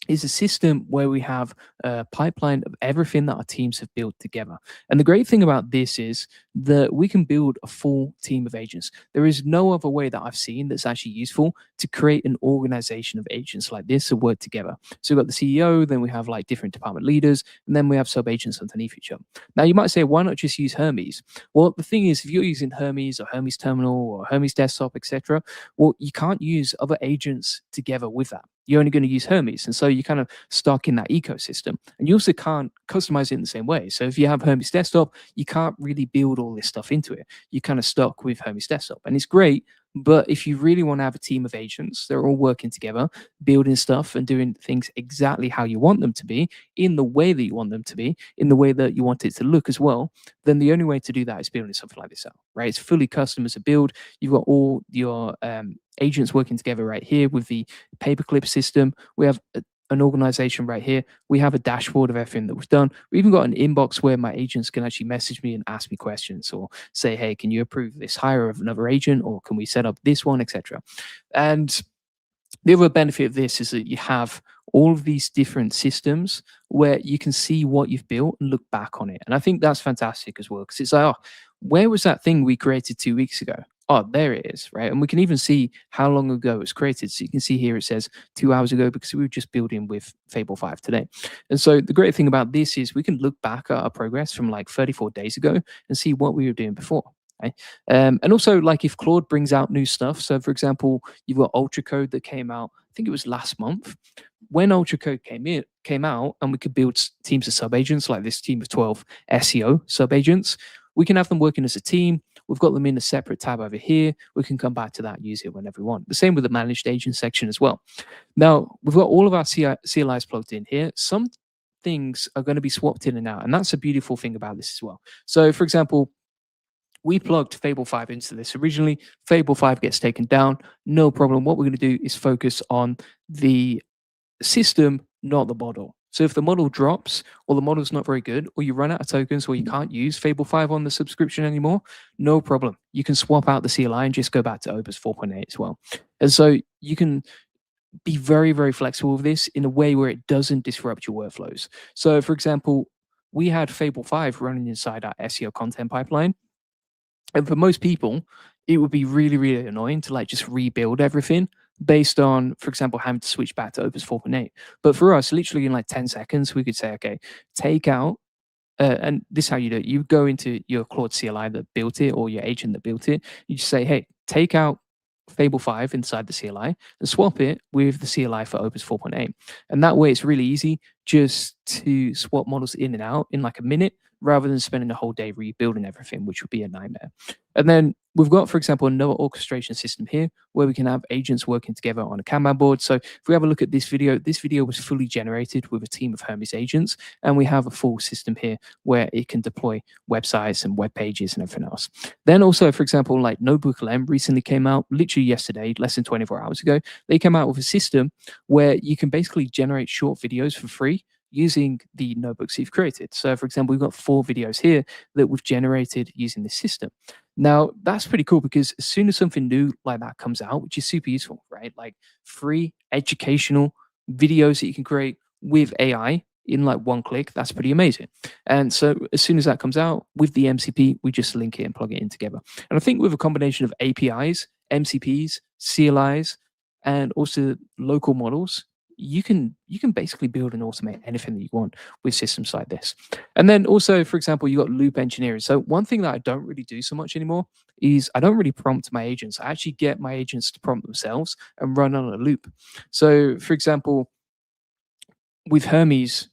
is a system where we have a pipeline of everything that our teams have built together. And the great thing about this is that we can build a full team of agents. There is no other way that I've seen that's actually useful to create an organization of agents like this to work together. So we've got the CEO, then we have like different department leaders, and then we have sub agents underneath each other. Now you might say, why not just use Hermes? Well, the thing is, if you're using Hermes or Hermes Terminal or Hermes Desktop, etc., well, you can't use other agents together with that. You're only going to use Hermes. And so you're kind of stuck in that ecosystem. And you also can't customize it in the same way. So if you have Hermes Desktop, you can't really build all this stuff into it. You're kind of stuck with Hermes Desktop. And it's great, but if you really want to have a team of agents, they're all working together, building stuff and doing things exactly how you want them to be, in the way that you want them to be, in the way that you want it to look as well, then the only way to do that is building something like this out, right? It's fully custom as a build. You've got all your agents working together right here with the Paperclip system. We have an organization right here. We have a dashboard of everything that we've done. We even got an inbox where my agents can actually message me and ask me questions or say, hey, can you approve this hire of another agent, or can we set up this one, etc. And the other benefit of this is that you have all of these different systems where you can see what you've built and look back on it. And I think that's fantastic as well, because it's like, oh, where was that thing we created 2 weeks ago? Oh, there it is, right? And we can even see how long ago it was created. So you can see here it says 2 hours ago, because we were just building with Fable 5 today. And so the great thing about this is we can look back at our progress from like 34 days ago and see what we were doing before. Okay? And also, like if Claude brings out new stuff. So for example, you've got Ultra Code that came out, I think it was last month. When Ultra Code came out and we could build teams of sub-agents, like this team of 12 SEO sub-agents, we can have them working as a team. We've got them in a separate tab over here. We can come back to that and use it whenever we want. The same with the managed agent section as well. Now, we've got all of our CLIs plugged in here. Some things are going to be swapped in and out, and that's a beautiful thing about this as well. So, for example, we plugged Fable 5 into this originally. Fable 5 gets taken down. No problem. What we're going to do is focus on the system, not the model. So if the model drops, or the model's not very good, or you run out of tokens, or you can't use Fable 5 on the subscription anymore, no problem. You can swap out the CLI and just go back to Opus 4.8 as well. And so you can be very, very flexible with this in a way where it doesn't disrupt your workflows. So for example, we had Fable 5 running inside our SEO content pipeline. And for most people, it would be really, really annoying to like just rebuild everything based on, for example, having to switch back to Opus 4.8. But for us, literally in like 10 seconds, we could say, okay, take out, and this is how you do it. You go into your Claude CLI that built it, or your agent that built it. You just say, hey, take out Fable 5 inside the CLI and swap it with the CLI for Opus 4.8. And that way it's really easy just to swap models in and out in like a minute, rather than spending a whole day rebuilding everything, which would be a nightmare. And then we've got, for example, another orchestration system here where we can have agents working together on a Kanban board. So if we have a look at this video was fully generated with a team of Hermes agents, and we have a full system here where it can deploy websites and web pages and everything else. Then also, for example, like Notebook LM recently came out, literally yesterday, less than 24 hours ago. They came out with a system where you can basically generate short videos for free using the notebooks you've created. So for example, we've got 4 videos here that we've generated using this system. Now, that's pretty cool because as soon as something new like that comes out, which is super useful, right? Like free educational videos that you can create with AI in like one click, that's pretty amazing. And so as soon as that comes out with the MCP, we just link it and plug it in together. And I think with a combination of APIs, MCPs, CLIs, and also local models, you can basically build and automate anything that you want with systems like this. And then also, for example, you got loop engineering. So one thing that I don't really do so much anymore is I don't really prompt my agents. I actually get my agents to prompt themselves and run on a loop. So, for example, with Hermes,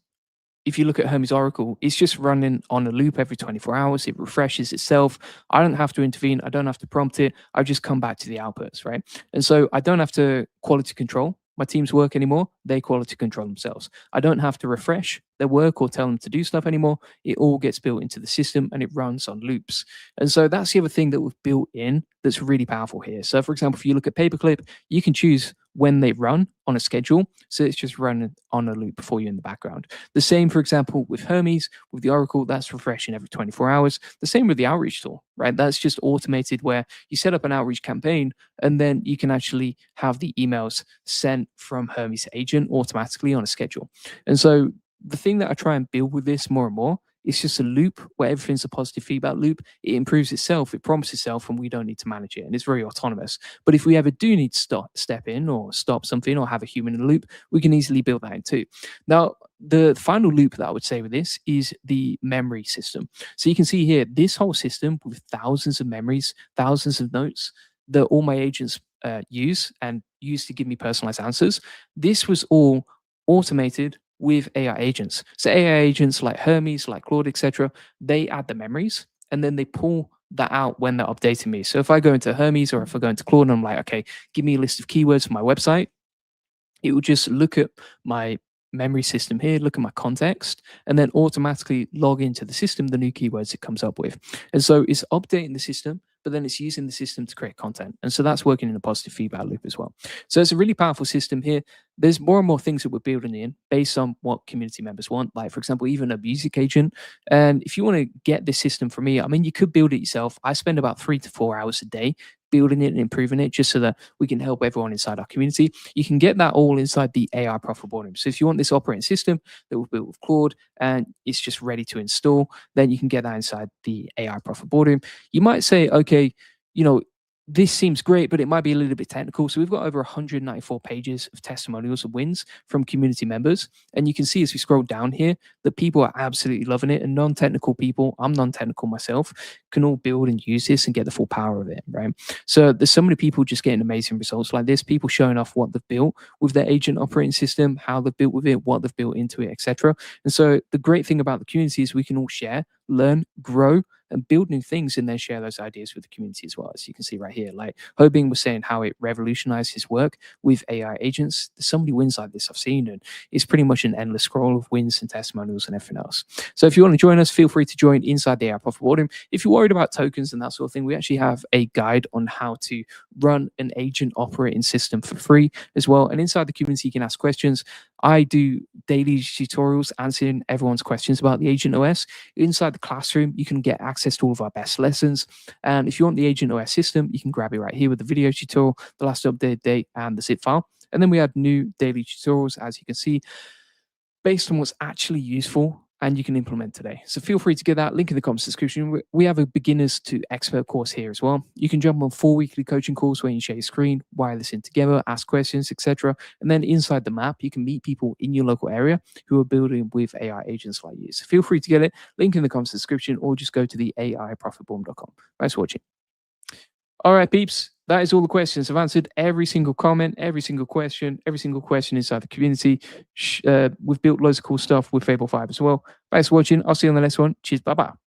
if you look at Hermes Oracle, it's just running on a loop every 24 hours. It refreshes itself. I don't have to intervene. I don't have to prompt it. I just come back to the outputs, right? And so I don't have to quality control my team's work anymore. They quality control themselves. I don't have to refresh their work or tell them to do stuff anymore. It all gets built into the system and it runs on loops. And so that's the other thing that we've built in that's really powerful here. So, for example, if you look at Paperclip, you can choose when they run on a schedule. So it's just running on a loop for you in the background. The same, for example, with Hermes, with the Oracle, that's refreshing every 24 hours. The same with the outreach tool, right? That's just automated where you set up an outreach campaign and then you can actually have the emails sent from Hermes agent automatically on a schedule. And so the thing that I try and build with this more and more, it's just a loop where everything's a positive feedback loop. It improves itself, it prompts itself, and we don't need to manage it. And it's very autonomous. But if we ever do need to step in or stop something or have a human in the loop, we can easily build that in too. Now, the final loop that I would say with this is the memory system. So you can see here, this whole system with thousands of memories, thousands of notes that all my agents use and use to give me personalized answers. This was all automated with AI agents. So AI agents like Hermes, like Claude, etc., they add the memories and then they pull that out when they're updating me. So if I go into Hermes or if I go into Claude and I'm like, okay, give me a list of keywords for my website, it will just look at my memory system here, look at my context, and then automatically log into the system the new keywords it comes up with. And so it's updating the system, but then it's using the system to create content. And so that's working in a positive feedback loop as well. So it's a really powerful system here. There's more and more things that we're building in based on what community members want. Like, for example, even a music agent. And if you want to get this system from me, I mean, you could build it yourself. I spend about 3 to 4 hours a day building it and improving it just so that we can help everyone inside our community. You can get that all inside the AI profit boardroom. So if you want this operating system that we've built with Claude and it's just ready to install, then you can get that inside the AI profit boardroom. You might say, okay, you know, this seems great, but it might be a little bit technical. So we've got over 194 pages of testimonials of wins from community members. And you can see as we scroll down here that people are absolutely loving it. And non-technical people, I'm non-technical myself, can all build and use this and get the full power of it, right? So there's so many people just getting amazing results like this, people showing off what they've built with their agent operating system, how they've built with it, what they've built into it, etc. And so the great thing about the community is we can all share, learn, grow, and build new things and then share those ideas with the community as well. As you can see right here, like Hobing was saying how it revolutionized his work with AI agents. There's so many wins like this I've seen, and it's pretty much an endless scroll of wins and testimonials and everything else. So if you want to join us, feel free to join inside the AI Profit Boardroom. If you're worried about tokens and that sort of thing, we actually have a guide on how to run an agent operating system for free as well. And inside the community, you can ask questions. I do daily tutorials answering everyone's questions about the Agent OS. Inside the classroom, you can get access to all of our best lessons. And if you want the Agent OS system, you can grab it right here with the video tutorial, the last update date, and the zip file. And then we add new daily tutorials, as you can see, based on what's actually useful and you can implement today. So feel free to get that link in the comments description. We have a beginners to expert course here as well. You can jump on 4 weekly coaching calls where you share your screen, wire this in together, ask questions, etc. And then inside the map, you can meet people in your local area who are building with AI agents like you. So feel free to get it. Link in the comments description or just go to the aiprofitboom.com. Thanks for watching. All right, peeps. That is all the questions. I've answered every single comment, every single question inside the community. We've built loads of cool stuff with Fable 5 as well. Thanks for watching. I'll see you on the next one. Cheers. Bye-bye.